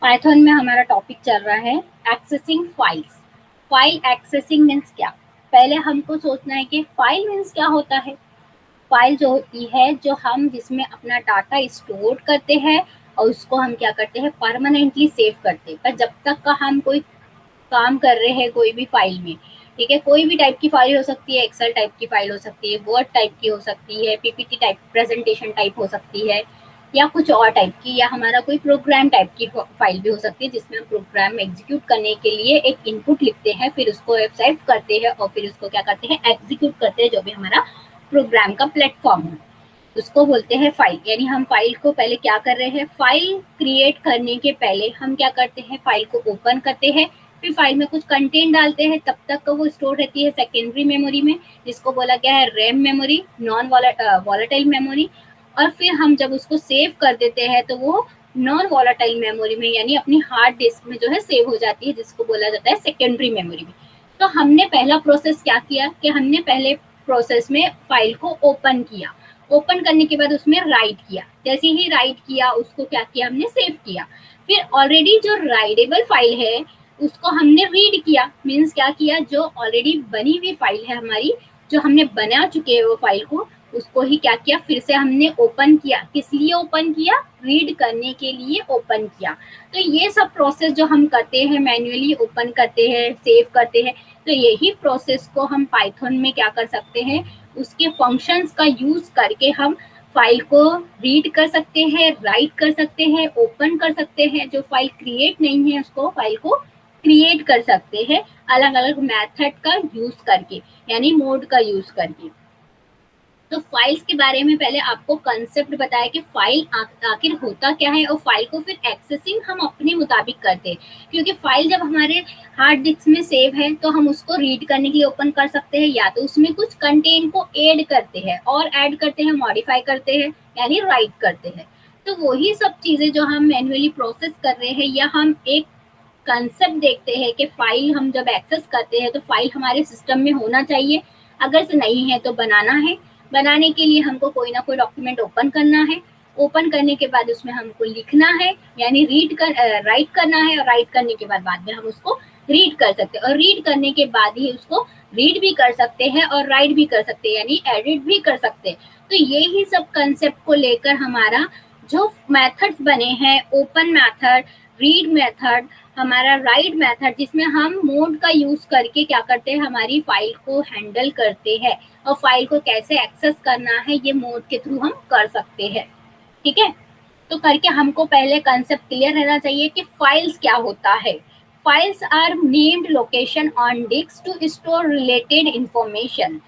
Python में हमारा topic चल रहा है accessing files. File accessing means क्या? पहले हमको सोचना है कि फाइल मीन्स क्या होता है। फाइल जो होती है, जो हम जिसमें अपना डाटा स्टोर करते हैं और उसको हम क्या करते हैं, परमानेंटली सेव करते हैं। पर जब तक का हम कोई काम कर रहे हैं कोई भी फाइल में, ठीक है, कोई भी टाइप की फाइल हो सकती है, एक्सेल टाइप की फाइल हो सकती है, वर्ड टाइप की हो सकती है, पीपीटी टाइप प्रेजेंटेशन टाइप हो सकती है, या कुछ और टाइप की, या हमारा कोई प्रोग्राम टाइप की फाइल भी हो सकती है जिसमें हम प्रोग्राम एग्जीक्यूट करने के लिए एक इनपुट लिखते हैं, फिर उसको सेव करते हैं और फिर उसको क्या करते हैं, एग्जीक्यूट करते हैं, जो भी हमारा प्रोग्राम का प्लेटफॉर्म है उसको बोलते हैं फाइल। यानी हम फाइल को पहले क्या कर रहे हैं, फाइल क्रिएट करने के पहले हम क्या करते हैं, फाइल को ओपन करते हैं, फिर फाइल में कुछ कंटेंट डालते हैं, तब तक वो स्टोर रहती है सेकेंडरी मेमोरी में, जिसको बोला गया है RAM memory, non volatile memory. और फिर हम जब उसको सेव कर देते हैं तो वो नॉन वॉलेटाइल मेमोरी में, यानी अपनी हार्ड डिस्क में जो है सेव हो जाती है, जिसको बोला जाता है सेकेंडरी मेमोरी में। तो हमने पहला प्रोसेस क्या किया कि हमने पहले प्रोसेस में फाइल को ओपन किया। ओपन करने के बाद उसमें राइट किया, जैसे ही राइट किया उसको क्या किया, हमने सेव किया। फिर ऑलरेडी जो राइडेबल फाइल है उसको हमने रीड किया। मीन्स क्या किया, जो ऑलरेडी बनी हुई फाइल है हमारी, जो हमने बना चुके हैं वो फाइल को, उसको ही क्या किया, फिर से हमने ओपन किया। किस लिए ओपन किया, रीड करने के लिए ओपन किया। तो ये सब प्रोसेस जो हम करते हैं, मैन्युअली ओपन करते हैं, सेव करते हैं, तो यही प्रोसेस को हम पाइथन में क्या कर सकते हैं, उसके फंक्शंस का यूज करके हम फाइल को रीड कर सकते हैं, राइट कर सकते हैं, ओपन कर सकते हैं। जो फाइल क्रिएट नहीं है उसको फाइल को क्रिएट कर सकते हैं, अलग अलग मेथड का यूज करके, यानी मोड का यूज करके। तो फाइल्स के बारे में पहले आपको कंसेप्ट बताया कि फाइल आखिर होता क्या है, और फाइल को फिर एक्सेसिंग हम अपने मुताबिक करते हैं। क्योंकि फाइल जब हमारे हार्ड डिस्क में सेव है तो हम उसको रीड करने के लिए ओपन कर सकते हैं, या तो उसमें कुछ कंटेंट को ऐड करते हैं, और ऐड करते हैं, मॉडिफाई करते हैं, यानी राइट करते हैं। तो वही सब चीजें जो हम मैन्युअली प्रोसेस कर रहे हैं, या हम एक कंसेप्ट देखते हैं कि फाइल हम जब एक्सेस करते हैं तो फाइल हमारे सिस्टम में होना चाहिए, अगर से नहीं है तो बनाना है। बनाने के लिए हमको कोई ना कोई डॉक्यूमेंट ओपन करना है, ओपन करने के बाद उसमें हमको लिखना है, यानी राइट करना है, और राइट करने के बाद में हम उसको रीड कर सकते हैं, और रीड करने के बाद ही उसको रीड भी कर सकते हैं और राइट भी कर सकते हैं, यानी एडिट भी कर सकते हैं। तो ये ही सब कंसेप्ट को लेकर हमारा जो मेथड्स बने हैं, ओपन मेथड, रीड मेथड, हमारा राइट मेथड, जिसमें हम मोड का यूज करके क्या करते हैं, हमारी फाइल को हैंडल करते हैं, और फाइल को कैसे एक्सेस करना है ये मोड के थ्रू हम कर सकते हैं। ठीक है, तो करके हमको पहले कंसेप्ट क्लियर रहना चाहिए कि फाइल्स क्या होता है। Files are named location on disk to store related information.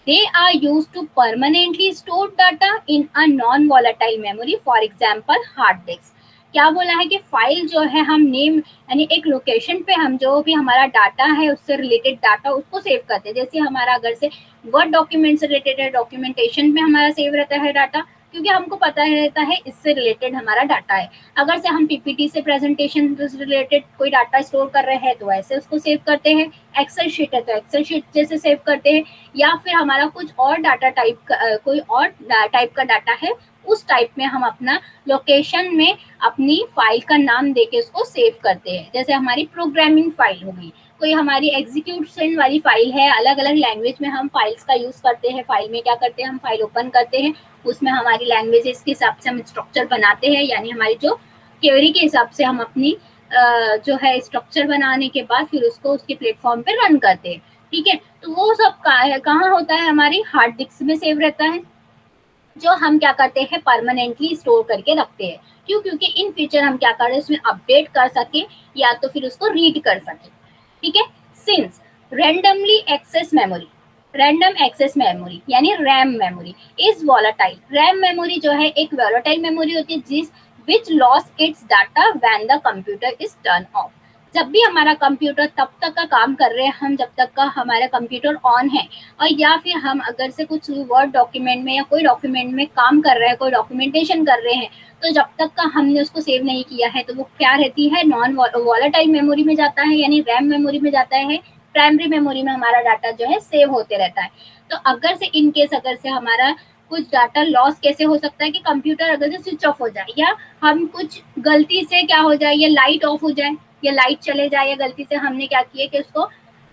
They are used to permanently store data in a non-volatile memory, for example hard disk। क्या बोला है कि फाइल जो है हम नेम, यानी एक लोकेशन पे हम जो भी हमारा डाटा है उससे रिलेटेड डाटा उसको सेव करते हैं। जैसे हमारा अगर से वर्ड डॉक्यूमेंट से रिलेटेड है, डॉक्यूमेंटेशन में हमारा सेव रहता है डाटा, क्योंकि हमको पता रहता है इससे रिलेटेड हमारा डाटा है। अगर से हम पीपीटी से प्रेजेंटेशन से रिलेटेड कोई डाटा स्टोर कर रहे हैं तो ऐसे उसको सेव करते हैं। एक्सेल शीट है तो एक्सेल शीट जैसे सेव करते हैं, या फिर हमारा कुछ और डाटा टाइप कोई और टाइप का डाटा है, उस टाइप में हम अपना लोकेशन में अपनी फाइल का नाम देके उसको सेव करते हैं। जैसे हमारी प्रोग्रामिंग फाइल हो गई, कोई हमारी एग्जीक्यूशन वाली फाइल है, अलग अलग लैंग्वेज में हम फाइल्स का यूज करते हैं। फाइल में क्या करते हैं, हम फाइल ओपन करते हैं, उसमें हमारी लैंग्वेजेस के हिसाब से हम स्ट्रक्चर बनाते हैं, यानी हमारी जो क्वेरी के हिसाब से हम अपनी जो है स्ट्रक्चर बनाने के बाद फिर उसको उसके प्लेटफॉर्म पे रन करते हैं। ठीक है, तो वो सब कहाँ होता है, हमारी हार्ड डिस्क में सेव रहता है, जो हम क्या करते हैं परमानेंटली स्टोर करके रखते हैं। क्यों, क्योंकि इन फ्यूचर हम क्या कर रहे हैं, उसमें अपडेट कर सके या तो फिर उसको रीड कर सके। ठीक है, since randomly access memory, random access memory यानी RAM memory is volatile. RAM memory जो है एक वॉलेटाइल मेमोरी होती है जिस which loses its data when the computer is turn off. जब भी हमारा कंप्यूटर तब तक का काम कर रहे हैं हम, जब तक का हमारा कंप्यूटर ऑन है, और या फिर हम अगर से कुछ वर्ड डॉक्यूमेंट में या कोई डॉक्यूमेंट में काम कर रहे हैं, कोई डॉक्यूमेंटेशन कर रहे हैं, तो जब तक का हमने उसको सेव नहीं किया है तो वो क्या रहती है, नॉन वॉलेटाइल मेमोरी में जाता है, यानी रैम मेमोरी में जाता है। प्राइमरी मेमोरी में हमारा डाटा जो है सेव होते रहता है। तो अगर से इन केस अगर से हमारा कुछ डाटा लॉस कैसे हो सकता है कि कंप्यूटर अगर से स्विच ऑफ हो जाए, या हम कुछ गलती से क्या हो जाए, या लाइट ऑफ हो जाए, या लाइट चले जाए, या गलती से हमने क्या किया कि उसको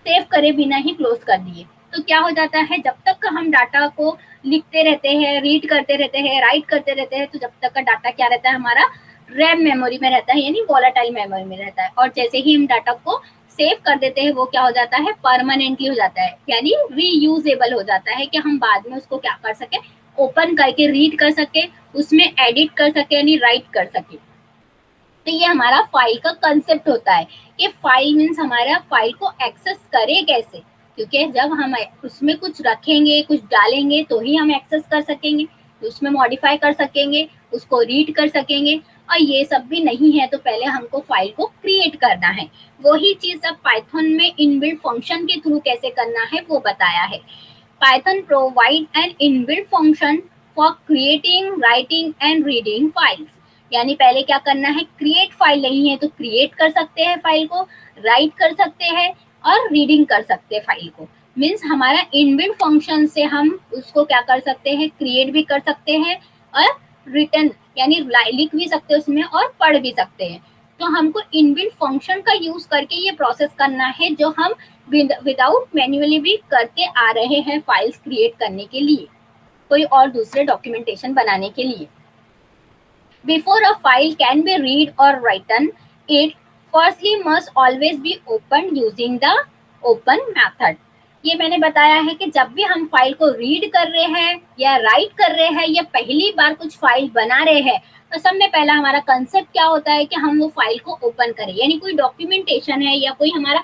सेव करे बिना ही क्लोज कर दिए, तो क्या हो जाता है, जब तक हम डाटा को लिखते रहते हैं, रीड करते रहते हैं, राइट करते रहते हैं, तो जब तक का डाटा क्या रहता है हमारा रैम मेमोरी में रहता है, यानी वोलाटाइल मेमोरी में रहता है। और जैसे ही हम डाटा को सेव कर देते हैं वो क्या हो जाता है, परमानेंटली हो जाता है, यानी रीयूजेबल हो जाता है, कि हम बाद में उसको क्या कर सके, ओपन करके रीड कर सके, उसमें एडिट कर सके, यानी राइट कर सके। तो ये हमारा फाइल का कंसेप्ट होता है कि फाइल मीन्स हमारा फाइल को एक्सेस करे कैसे, क्योंकि जब हम उसमें कुछ रखेंगे, कुछ डालेंगे, तो ही हम एक्सेस कर सकेंगे, उसमें मॉडिफाई कर सकेंगे, उसको रीड कर सकेंगे। और ये सब भी नहीं है तो पहले हमको फाइल को क्रिएट करना है। वही चीज अब पाइथन में इनबिल्ट फंक्शन के थ्रू कैसे करना है वो बताया है। Python provide an inbuilt function for creating, writing and reading files. यानी पहले क्या करना है, क्रिएट फाइल नहीं है तो क्रिएट कर सकते हैं फाइल को, राइट कर सकते हैं और रीडिंग कर सकते हैं फाइल को। मीन्स हमारा इनबिल्ट फंक्शन से हम उसको क्या कर सकते हैं, क्रिएट भी कर सकते हैं और रिटर्न यानी लिख भी सकते हैं उसमें और पढ़ भी सकते हैं। तो हमको इनबिल्ट फंक्शन का यूज करके ये प्रोसेस करना है जो हम विदाउट मैन्युअली भी करते आ रहे हैं फाइल्स क्रिएट करने के लिए, कोई और दूसरे डॉक्यूमेंटेशन बनाने के लिए। Before a file can be read or written, it firstly must always be opened using the open method. ये मैंने बताया है कि जब भी हम फाइल को रीड कर रहे हैं या राइट कर रहे हैं या पहली बार कुछ फाइल बना रहे हैं, तो सब में पहला हमारा कंसेप्ट क्या होता है कि हम वो फाइल को ओपन करें। यानी कोई डॉक्यूमेंटेशन है या कोई हमारा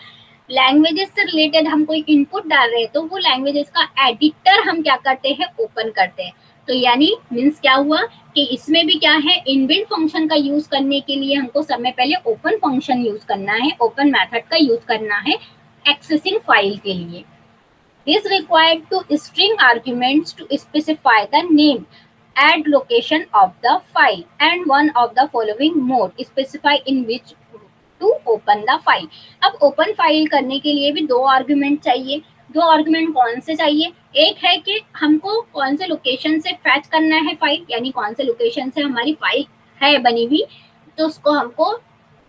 लैंग्वेजेस से रिलेटेड हम कोई इनपुट डाल रहे हैं, तो वो लैंग्वेजेस का एडिटर हम क्या करते हैं, ओपन करते हैं। तो यानी मीन्स क्या हुआ कि इसमें भी क्या है, इनबिल्ट फंक्शन का यूज करने के लिए हमको समय पहले ओपन फंक्शन यूज करना है, ओपन मेथड का यूज करना है एक्सेसिंग फाइल के लिए। This required to string arguments to specify the name, add location of the file, and one of the following mode specify in which to open the file. अब open file करने के लिए भी दो argument चाहिए। दो आर्ग्यूमेंट कौन से चाहिए, एक है कि हमको कौन से लोकेशन से फैच करना है फाइल, यानी कौन से लोकेशन से हमारी फाइल है बनी हुई तो उसको हमको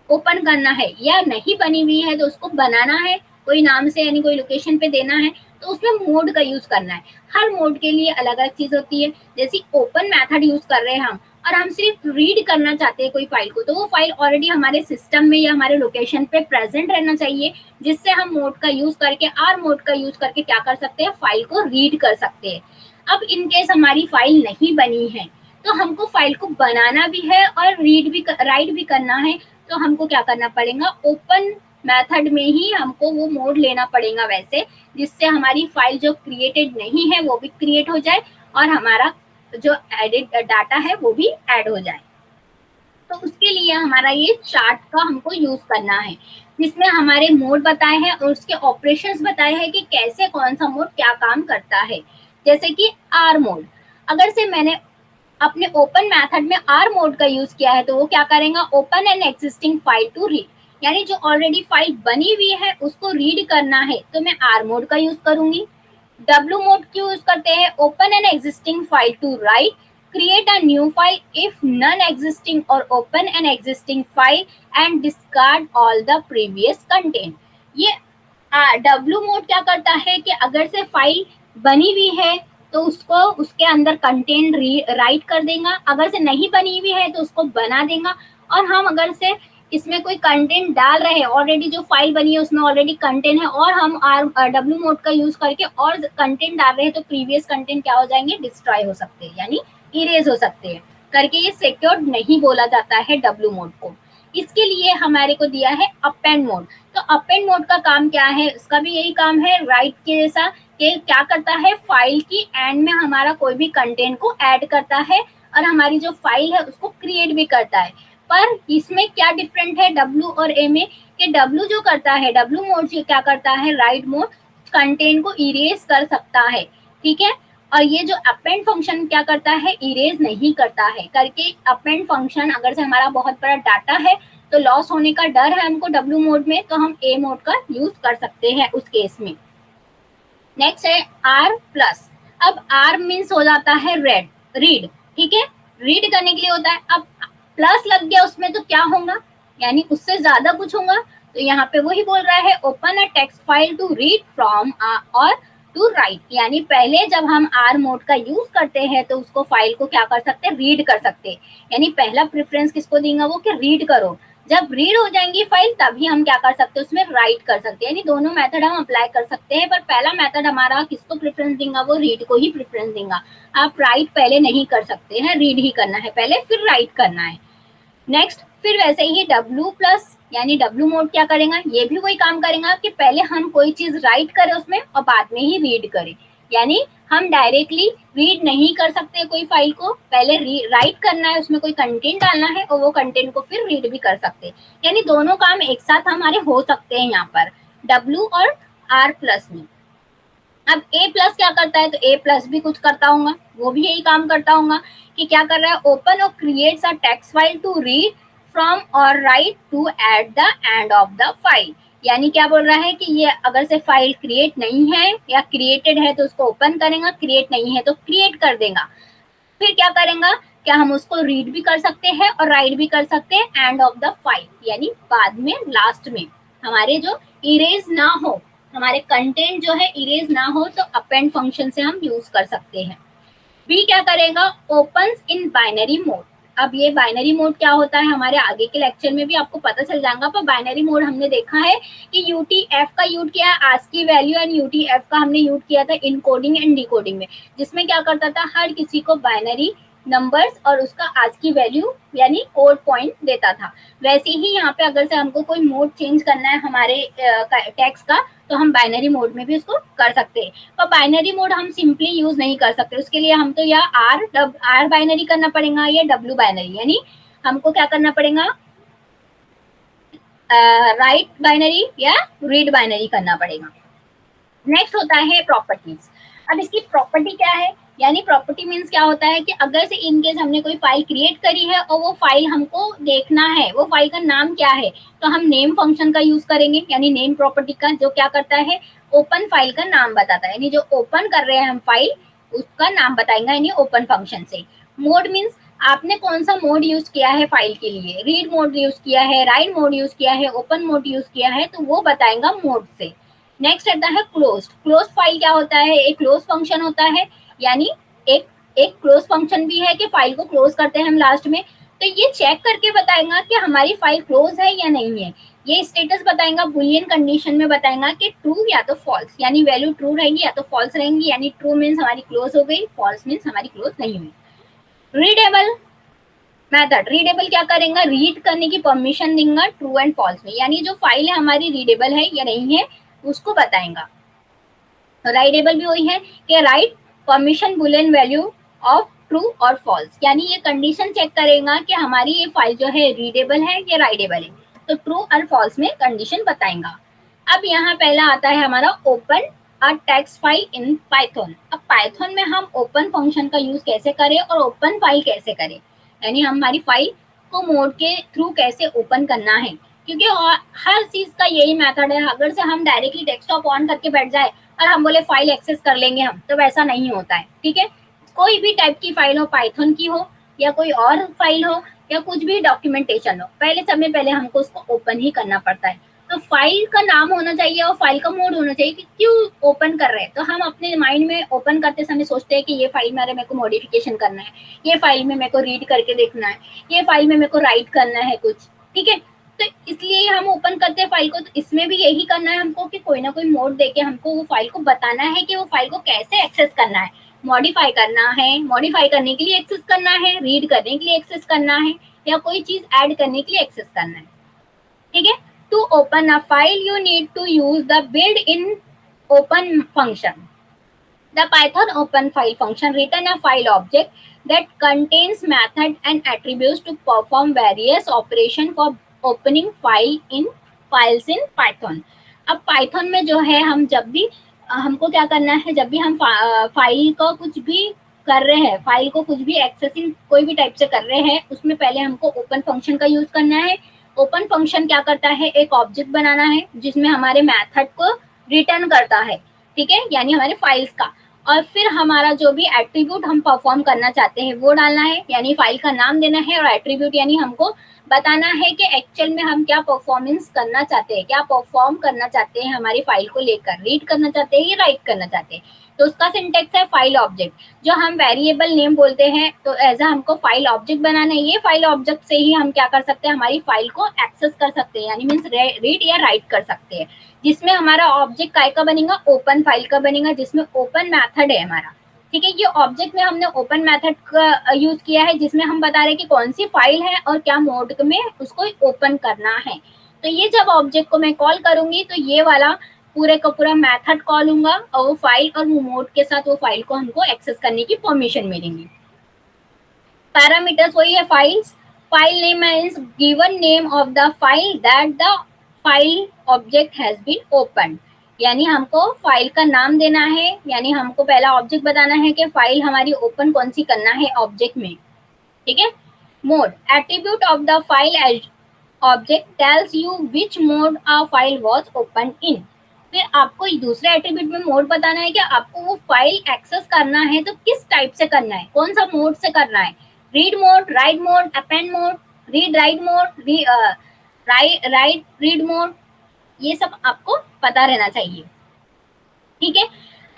ओपन करना है, या नहीं बनी हुई है तो उसको बनाना है कोई नाम से, यानी कोई लोकेशन पे देना है, तो उसमें मोड का यूज करना है। हर मोड के लिए अलग अलग चीज होती है। जैसे ओपन मेथड यूज कर रहे हैं हम और हम सिर्फ रीड करना चाहते हैं कोई फाइल को, तो वो फाइल ऑलरेडी हमारे सिस्टम में या हमारे लोकेशन पे प्रेजेंट रहना चाहिए, जिससे हम मोड का यूज करके, आर मोड का यूज करके क्या कर सकते हैं, फाइल को रीड कर सकते हैं। अब इनकेस हमारी फाइल नहीं बनी है तो हमको फाइल को बनाना भी है और रीड भी, राइट भी करना है, तो हमको क्या करना पड़ेगा, ओपन मेथड में ही हमको वो मोड लेना पड़ेगा वैसे, जिससे हमारी फाइल जो क्रिएटेड नहीं है वो भी क्रिएट हो जाए और हमारा जो एडिट डाटा है वो भी ऐड हो जाए। तो उसके लिए हमारा ये चार्ट का हमको यूज करना है, जिसमें हमारे मोड बताए हैं और उसके ऑपरेशंस बताए हैं कि कैसे कौन सा मोड क्या काम करता है। जैसे कि आर मोड, अगर से मैंने अपने ओपन मेथड में आर मोड का यूज किया है तो वो क्या करेगा, open an existing file to read, यानी जो ऑलरेडी फाइल बनी हुई है उसको रीड करना है तो मैं आर मोड का यूज करूंगी। डब्ल्यू मोड क्यों यूज करते हैं, open an existing file to write, create a new file if none existing or open an existing file and discard all the previous content। ये डब्ल्यू मोड क्या करता है कि अगर से फाइल बनी हुई है तो उसको उसके अंदर कंटेंट राइट कर देगा, अगर से नहीं बनी हुई है तो उसको बना देगा। और हम अगर से इसमें कोई कंटेंट डाल रहे हैं, ऑलरेडी जो फाइल बनी है उसमें ऑलरेडी कंटेंट है और हम डब्ल्यू मोड का यूज करके और कंटेंट डाल रहे हैं तो प्रीवियस कंटेंट क्या हो जाएंगे, डिस्ट्रॉय हो सकते हैं, यानी इरेज हो सकते हैं करके। ये सिक्योर्ड नहीं बोला जाता है डब्ल्यू मोड को। इसके लिए हमारे को दिया है अपेंड मोड। तो अपेंड मोड का काम क्या है, उसका भी यही काम है राइट के जैसा, कि क्या करता है, फाइल की एंड में हमारा कोई भी कंटेंट को ऐड करता है और हमारी जो फाइल है उसको क्रिएट भी करता है। पर इसमें क्या डिफरेंट है डब्ल्यू और ए में, कि डब्ल्यू जो करता है, डब्ल्यू मोड क्या करता है, राइट मोड कंटेंट को इरेज कर सकता है, ठीक है। और ये जो अपेंड फंक्शन क्या करता है, इरेज नहीं करता है करके। अपेंड फंक्शन अगर से हमारा बहुत बड़ा डाटा है तो लॉस होने का डर है हमको डब्ल्यू मोड में, तो हम ए मोड का यूज कर सकते हैं उस केस में। नेक्स्ट है आर प्लस। अब आर मीन्स हो जाता है रीड, ठीक है, रीड करने के लिए होता है। अब प्लस लग गया उसमें तो क्या होगा, यानी उससे ज्यादा कुछ होगा। तो यहाँ पे वही बोल रहा है open a text file to read from और टू राइट, यानी पहले जब हम आर मोड का यूज करते हैं तो उसको फाइल को क्या कर सकते हैं, रीड कर सकते हैं। यानी पहला प्रेफरेंस किसको देंगे वो कि रीड करो, जब रीड हो जाएंगी फाइल तभी हम क्या कर सकते हैं उसमें राइट कर सकते हैं। यानी दोनों मेथड हम अप्लाई कर सकते हैं, पर पहला मेथड हमारा किसको प्रेफरेंस देगा, वो रीड को ही प्रेफरेंस देगा। आप राइट पहले नहीं कर सकते हैं, रीड ही करना है पहले, फिर राइट करना है। नेक्स्ट फिर वैसे ही W प्लस यानी W मोड क्या करेगा, ये भी वही काम करेगा कि पहले हम कोई चीज राइट करें उसमें और बाद में ही रीड करें। यानी हम डायरेक्टली रीड नहीं कर सकते कोई फाइल को, पहले राइट करना है, उसमें कोई कंटेंट डालना है और वो कंटेंट को फिर रीड भी कर सकते हैं। यानी दोनों काम एक साथ हमारे हो सकते हैं यहाँ पर W और R प्लस में। अब ए प्लस क्या करता है, तो ए प्लस भी कुछ करता होगा, वो भी यही काम करता होगा कि क्या कर रहा है, ओपन और creates a text file to read from और write to at the end of the file. यानी क्या बोल रहा है कि ये अगर से फाइल क्रिएट नहीं है या क्रिएटेड है तो उसको ओपन करेगा, क्रिएट नहीं है तो क्रिएट कर देगा। फिर क्या करेगा, क्या हम उसको रीड भी कर सकते हैं और राइट भी कर सकते हैं एंड ऑफ द फाइल, यानी बाद में लास्ट में हमारे जो इरेज ना हो, हमारे कंटेंट जो है इरेज ना हो, तो अपेंड फंक्शन से हम यूज कर सकते हैं। बी क्या करेगा, ओपन्स इन बाइनरी मोड। अब ये बाइनरी मोड क्या होता है हमारे आगे के लेक्चर में भी आपको पता चल जाएगा, पर बाइनरी मोड हमने देखा है कि यूटीएफ का यूज किया है, आस्की वैल्यू एंड यूटीएफ का हमने यूज किया था इनकोडिंग एंड डिकोडिंग में, जिसमें क्या करता था हर किसी को बाइनरी नंबर्स और उसका आज की वैल्यू यानी कोड पॉइंट देता था। वैसे ही यहाँ पे अगर से हमको कोई मोड चेंज करना है हमारे टेक्स्ट का, तो हम बाइनरी मोड में भी उसको कर सकते हैं। पर बाइनरी मोड हम सिंपली यूज नहीं कर सकते, उसके लिए हम तो या आर बाइनरी करना पड़ेगा या डब्ल्यू बाइनरी, यानी हमको क्या करना पड़ेगा, राइट बाइनरी या रीड बाइनरी करना पड़ेगा। नेक्स्ट होता है प्रॉपर्टीज। अब इसकी प्रॉपर्टी क्या है, यानी प्रॉपर्टी मीन्स क्या होता है कि अगर से इनकेस हमने कोई फाइल क्रिएट करी है और वो फाइल हमको देखना है, वो फाइल का नाम क्या है, तो हम नेम फंक्शन का यूज करेंगे, यानी नेम प्रॉपर्टी का, जो क्या करता है ओपन फाइल का नाम बताता है, यानी जो ओपन कर रहे हैं हम फाइल उसका नाम बताएंगे, यानी ओपन फंक्शन से। मोड मीन्स आपने कौन सा मोड यूज किया है फाइल के लिए, रीड मोड यूज किया है, राइट मोड यूज किया है, ओपन मोड यूज किया है, तो वो बताएगा मोड से। नेक्स्ट आता है क्लोज। क्लोज फाइल क्या होता है, एक क्लोज फंक्शन होता है, यानी एक एक क्लोज फंक्शन भी है कि फाइल को क्लोज करते हैं हम लास्ट में, तो ये चेक करके बताएगा कि हमारी फाइल क्लोज है या नहीं है। ये स्टेटस बताएगा, बुलियन कंडीशन में बताएगा कि ट्रू या तो फॉल्स, यानी वैल्यू ट्रू रहेंगी या तो फॉल्स रहेंगी, यानी ट्रू मीन्स हमारी क्लोज हो गई, फॉल्स मीन्स हमारी क्लोज नहीं हुई। रीडेबल मेथड, रीडेबल क्या करेगा, रीड करने की परमिशन देगा ट्रू एंड फॉल्स में, यानी जो फाइल है हमारी रीडेबल है या नहीं है उसको बताएगा। राइटेबल भी वही है कि write permission Boolean value of true और फॉल्स, यानी ये कंडीशन चेक करेगा कि हमारी ये फाइल जो है रीडेबल है या राइटेबल है, तो ट्रू और फॉल्स में कंडीशन बताएगा। अब यहाँ पहला आता है हमारा open a text file in Python. अब पाइथन में हम ओपन फंक्शन का यूज कैसे करें और ओपन फाइल कैसे करें, यानी हमारी फाइल को मोड के थ्रू कैसे ओपन करना है, क्योंकि हर चीज का यही मेथड है। अगर से हम डायरेक्टली डेस्कटॉप ऑन करके बैठ जाए और हम बोले फाइल एक्सेस कर लेंगे हम, तो वैसा नहीं होता है, ठीक है। कोई भी टाइप की फाइल हो, पाइथन की हो या कोई और फाइल हो या कुछ भी डॉक्यूमेंटेशन हो, पहले समय पहले हमको उसको ओपन ही करना पड़ता है। तो फाइल का नाम होना चाहिए और फाइल का मोड होना चाहिए कि क्यों ओपन कर रहे हैं। तो हम अपने माइंड में ओपन करते समय सोचते हैं कि ये फाइल मेरे को मॉडिफिकेशन करना है, ये फाइल में मेरे को रीड करके देखना है, ये फाइल में मेरे को राइट करना है कुछ, ठीक है। तो इसलिए हम ओपन करते हैं फाइल को, तो इसमें भी यही करना है हमको कि कोई ना कोई मोड देके हमको वो फाइल को बताना है कि वो फाइल को कैसे एक्सेस करना है, मॉडिफाई करना है, मॉडिफाई करने के लिए एक्सेस करना है, रीड करने के लिए एक्सेस करना है, या कोई चीज ऐड करने के लिए एक्सेस करना है, ठीक है। To open a file you need to use the built in open function. The Python open file function return a file object that contains method and attributes to perform various operation for opening file in files in Python। अब Python में जो है हम जब भी हमको क्या करना है, जब भी हम फाइल को कुछ भी कर रहे हैं, फाइल को कुछ भी एक्सेसिंग कोई भी टाइप से कर रहे हैं, उसमें पहले हमको ओपन फंक्शन का यूज करना है। ओपन फंक्शन क्या करता है, एक ऑब्जेक्ट बनाना है जिसमें हमारे मेथड को रिटर्न करता है, ठीक है, यानी हमारे फाइल्स का। और फिर हमारा जो भी एट्रीब्यूट हम परफॉर्म करना चाहते हैं वो डालना है, यानी फाइल का नाम देना है, और एट्रीब्यूट यानी हमको बताना है कि एक्चुअल में हम क्या परफॉर्मेंस करना चाहते हैं, क्या परफॉर्म करना चाहते हैं हमारी फाइल को लेकर, रीड करना चाहते हैं या राइट करना चाहते हैं। तो उसका सिंटेक्स है फाइल ऑब्जेक्ट, जो हम वेरिएबल नेम बोलते हैं। तो एज हमको फाइल ऑब्जेक्ट बनाना है, ये फाइल ऑब्जेक्ट से ही हम क्या कर सकते हैं, हमारी फाइल को एक्सेस कर सकते हैं, यानी मीन्स रीड या राइट कर सकते हैं। जिसमें हमारा ऑब्जेक्ट काय का बनेगा, ओपन फाइल का बनेगा, जिसमें ओपन मैथड है हमारा। ठीक है, ये ऑब्जेक्ट में हमने ओपन मेथड का यूज किया है, जिसमें हम बता रहे हैं कि कौन सी फाइल है और क्या मोड में उसको ओपन करना है। तो ये जब ऑब्जेक्ट को मैं कॉल करूंगी तो ये वाला पूरे का पूरा मेथड कॉल होगा, और वो फाइल और वो मोड के साथ वो फाइल को हमको एक्सेस करने की परमिशन मिलेंगी। पैरामीटर्स वही है files. File name means given name of the file that the file object has been open, यानी हमको फाइल का नाम देना है, यानी हमको पहला ऑब्जेक्ट बताना है कि फाइल हमारी ओपन कौन सी करना है ऑब्जेक्ट में। ठीक है। Mode, attribute of the file as object tells you which mode a file was open in. फिर आपको दूसरे एट्रीब्यूट में मोड बताना है कि आपको वो फाइल एक्सेस करना है तो किस टाइप से करना है, कौन सा मोड से करना है, read mode, right mode, append mode, read write mode, right read mode, ये सब आपको पता रहना चाहिए। ठीक है।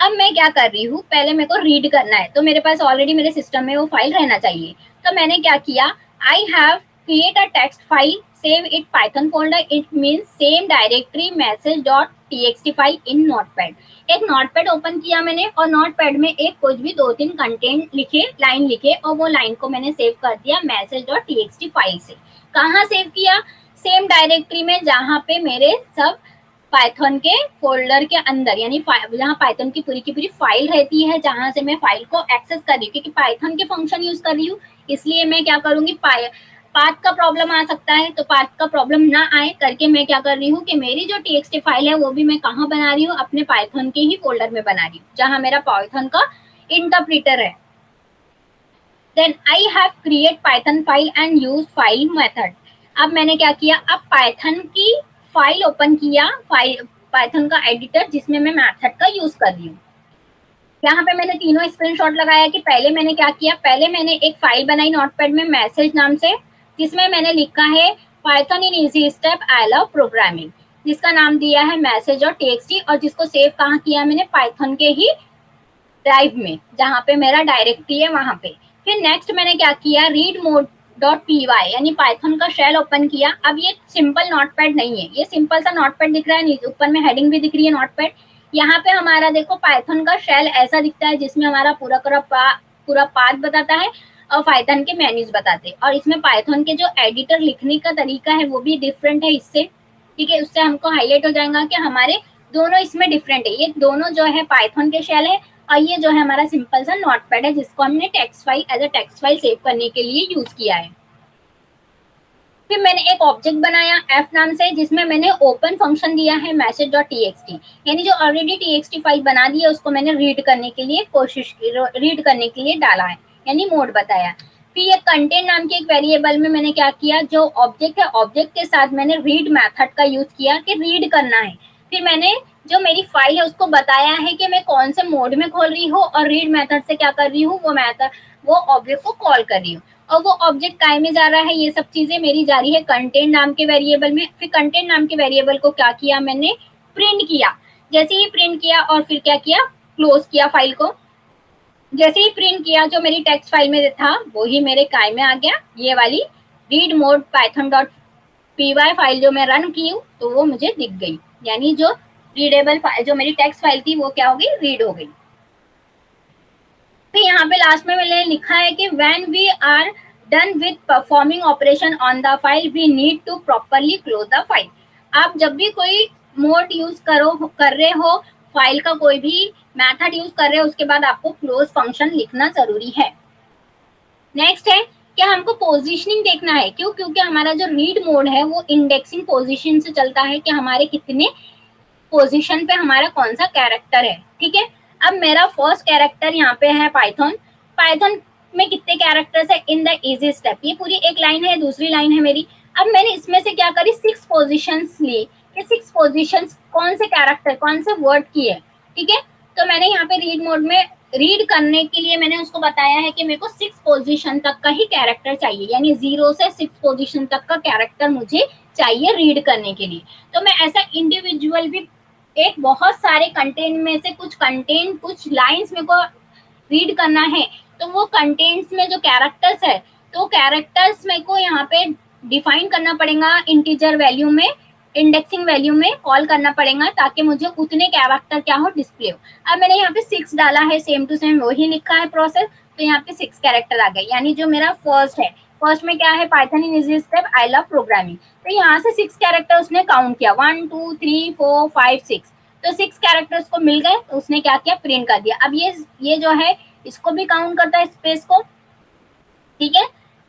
अब मैं क्या कर रही हूँ, पहले मेरे को रीड करना है, तो मेरे पास ऑलरेडी मेरे सिस्टम में वो फाइल रहना चाहिए। तो मैंने क्या किया, आई have create a text file, save it Python folder, it means same directory message dot txt file in notepad. एक नोटपैड ओपन किया मैंने, और नोटपैड में एक कुछ भी 2-3 कंटेंट लिखे, लाइन लिखे, और वो लाइन को मैंने सेव कर दिया मैसेज डॉट txt फाइल से। कहाँ सेव किया, सेम डायरेक्टरी में जहाँ पे मेरे सब पाइथन के फोल्डर के अंदर, यानी जहाँ पाइथन की पूरी फाइल रहती है, जहां से मैं फाइल को एक्सेस कर रही हूँ, क्योंकि पाइथन के फंक्शन यूज कर रही हूँ, इसलिए मैं क्या करूंगी, पाथ का प्रॉब्लम आ सकता है, तो पाथ का प्रॉब्लम ना आए करके मैं क्या कर रही हूँ कि मेरी जो txt फाइल है वो भी मैं कहाँ बना रही हूँ, अपने पाइथन के ही फोल्डर में बना रही हूँ, जहाँ मेरा पाइथन का इंटरप्रिटर है। Then I have create Python file and use file method. अब मैंने क्या किया, अब पाइथन की फाइल ओपन किया, फाइल पाइथन का एडिटर जिसमें मैं मेथड का यूज कर रही हूँ। यहाँ पे मैंने तीनों स्क्रीनशॉट लगाया कि पहले मैंने क्या किया, पहले मैंने एक फाइल बनाई नोटपैड में मैसेज नाम से, जिसमें मैंने लिखा है Python in easy step I love programming, जिसका नाम दिया है मैसेज और टेक्स्ट, और जिसको सेव कहाँ किया मैंने, पाइथन के ही ड्राइव में, जहाँ पे मेरा डायरेक्टरी है वहां पे। फिर नेक्स्ट मैंने क्या किया, read mode dot P Y, यानी पाइथन का शेल ओपन किया। अब ये सिंपल नोटपैड नहीं है, ये सिंपल सा नोटपैड दिख रहा है, ऊपर में हेडिंग भी दिख रही है नोटपैड। यहाँ पे हमारा देखो पाइथन का शेल ऐसा दिखता है, जिसमें हमारा पूरा पाथ बताता है और पाइथन के मेन्यूज बताते हैं, और इसमें पाइथन के जो एडिटर लिखने का तरीका है वो भी डिफरेंट है इससे। ठीक है, उससे हमको हाईलाइट हो जाएगा कि हमारे दोनों इसमें डिफरेंट है। ये दोनों जो है पाइथन के शेल है, और ये जो है हमारा सिंपल सा नोटपैड है, जिसको हमने text file as a text file save करने के लिए यूज किया है। फिर मैंने एक ऑब्जेक्ट बनाया एफ नाम से, जिसमें मैंने ओपन फंक्शन दिया है मैसेज डॉट txt, यानी जो ऑलरेडी txt फाइल बना दी है उसको मैंने रीड करने के लिए रीड करने के लिए डाला है, यानी मोड बताया। फिर ये कंटेंट नाम के एक वेरिएबल में मैंने क्या किया, जो ऑब्जेक्ट है ऑब्जेक्ट के साथ मैंने रीड मेथड का यूज किया कि रीड करना है। फिर मैंने जो मेरी फाइल है उसको बताया है कि मैं कौन से मोड में खोल रही हूँ, और रीड मेथड से क्या कर रही हूँ, वो ऑब्जेक्ट को कॉल कर रही हूँ, और वो ऑब्जेक्ट काय में जा रहा है, ये सब चीजें मेरी जा रही है कंटेंट नाम के वेरिएबल में। फिर कंटेंट नाम के वेरिएबल को क्या किया मैंने, प्रिंट किया। जैसे ही प्रिंट किया और फिर क्या किया, क्लोज किया फाइल को। जैसे ही प्रिंट किया, जो मेरी टेक्स्ट फाइल में था वो ही मेरे काय में आ गया, ये वाली read mode Python dot P Y file जो मैं रन की हूँ तो वो मुझे दिख गई, यानी जो रीडेबल फाइल जो मेरी टेक्स्ट फाइल थी वो क्या हो गई, रीड हो गई। फिर यहाँ पे लास्ट में मैंने लिखा है कि when we are done with performing operation on the file we need to properly close the file. आप जब भी कोई मोड यूज कर रहे हो, फाइल का कोई भी मेथड यूज कर रहे हो, उसके बाद आपको क्लोज फंक्शन लिखना जरूरी है। नेक्स्ट है कि हमको पोजीशनिंग देखना है, क्यों, क्योंकि हमारा जो रीड मोड है वो इंडेक्सिंग पोजीशन से चलता है कि हमारे कितने पोजीशन पे हमारा कौन सा कैरेक्टर है। ठीक है, अब मेरा फर्स्ट कैरेक्टर यहाँ पे है पाइथन। पाइथन में कितने कैरेक्टर्स है, इन द इजी स्टेप, ये पूरी एक लाइन है, दूसरी लाइन है मेरी। अब मैंने इसमें से क्या करी, 6 पोजीशंस ली, ये 6 पोजीशंस कौन से कैरेक्टर कौन से वर्ड की है। ठीक है, तो मैंने यहाँ पे रीड मोड में रीड करने के लिए मैंने उसको बताया है कि मेरे को 6 पोजीशन तक का ही कैरेक्टर चाहिए, यानी 0 से 6 पोजीशन तक का कैरेक्टर मुझे चाहिए रीड करने के लिए। तो मैं ऐसा इंडिविजुअल भी एक बहुत सारे कंटेंट में से कुछ लाइंस मेरे को रीड करना है, तो वो कंटेंट्स में जो कैरेक्टर्स है, तो कैरेक्टर्स मेरे को यहाँ पे डिफाइन करना पड़ेगा इंटीजर वैल्यू में, इंडेक्सिंग वैल्यू में कॉल करना पड़ेगा, ताकि मुझे उतने कैरेक्टर क्या हो डिस्प्ले हो। अब मैंने यहाँ पे 6 डाला है, सेम टू सेम वही लिखा है प्रोसेस, तो यहाँ पे 6 कैरेक्टर आ गए, यानी जो मेरा फर्स्ट है, फर्स्ट में क्या है, Python in easy step I love programming, तो यहाँ से 6 कैरेक्टर उसने काउंट किया, 1 2 3 4 5 6, तो 6 कैरेक्टर्स को मिल गए, तो उसने क्या किया, प्रिंट कर दिया। अब ये जो है इसको भी काउंट करता है स्पेस को, ठीक है।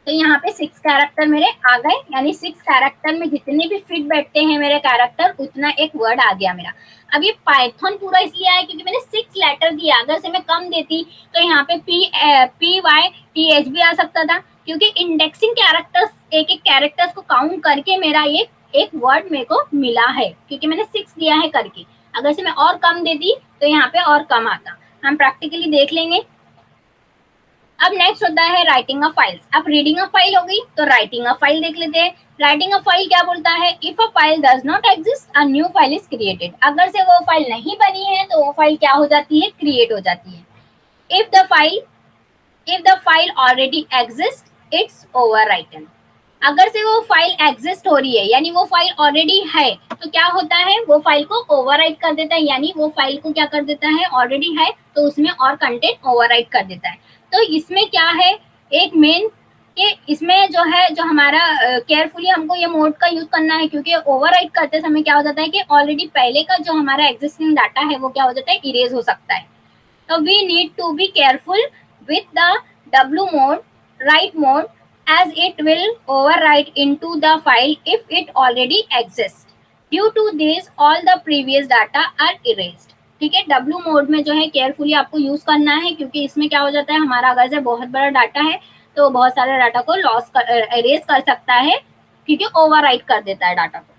तो यहाँ पे 6 कैरेक्टर मेरे आ गए, यानी 6 कैरेक्टर में जितने भी फिट बैठते हैं मेरे कैरेक्टर, उतना एक वर्ड आ गया मेरा। अब ये पाइथन पूरा इसलिए आया क्योंकि मैंने 6 लेटर दिया, अगर से मैं कम देती तो यहाँ पे PYTH भी आ सकता था, क्योंकि इंडेक्सिंग कैरेक्टर्स एक एक कैरेक्टर्स को काउंट करके मेरा ये एक वर्ड मेरे को मिला है, क्योंकि मैंने 6 दिया है करके। अगर से मैं और कम देती तो यहाँ पे और कम आता, हम प्रैक्टिकली देख लेंगे। अब नेक्स्ट होता है राइटिंग अ फाइल्स। अब रीडिंग अ फाइल हो गई, तो राइटिंग अ फाइल देख लेते हैं। राइटिंग अ फाइल क्या बोलता है, if a file does not exist a new file is created. अगर से वो फाइल नहीं बनी है तो वो फाइल क्या हो जाती है, क्रिएट हो जाती है। If the file already exist it's overwritten. अगर से वो फाइल एग्जिस्ट हो रही है, यानी वो फाइल ऑलरेडी है, तो क्या होता है, वो फाइल को ओवरराइट कर देता है, यानी वो फाइल को क्या कर देता है, ऑलरेडी है तो उसमें और कंटेंट ओवरराइट कर देता है। तो इसमें क्या है, एक मेन कि इसमें जो है, जो हमारा केयरफुली हमको ये मोड का यूज करना है, क्योंकि ओवरराइट करते समय क्या हो जाता है कि ऑलरेडी पहले का जो हमारा एग्जिस्टिंग डाटा है वो क्या हो जाता है, इरेज हो सकता है। So we need to be careful with the W mode, write mode, as it will overwrite into the file if it already exists. Due to this, all the previous data are erased. ठीक है, W mode में जो है carefully आपको use करना है, क्योंकि इसमें क्या हो जाता है, हमारा अगर से बहुत बड़ा डाटा है तो बहुत सारे डाटा को एरेज कर सकता है, क्योंकि ओवरराइट कर देता है डाटा को।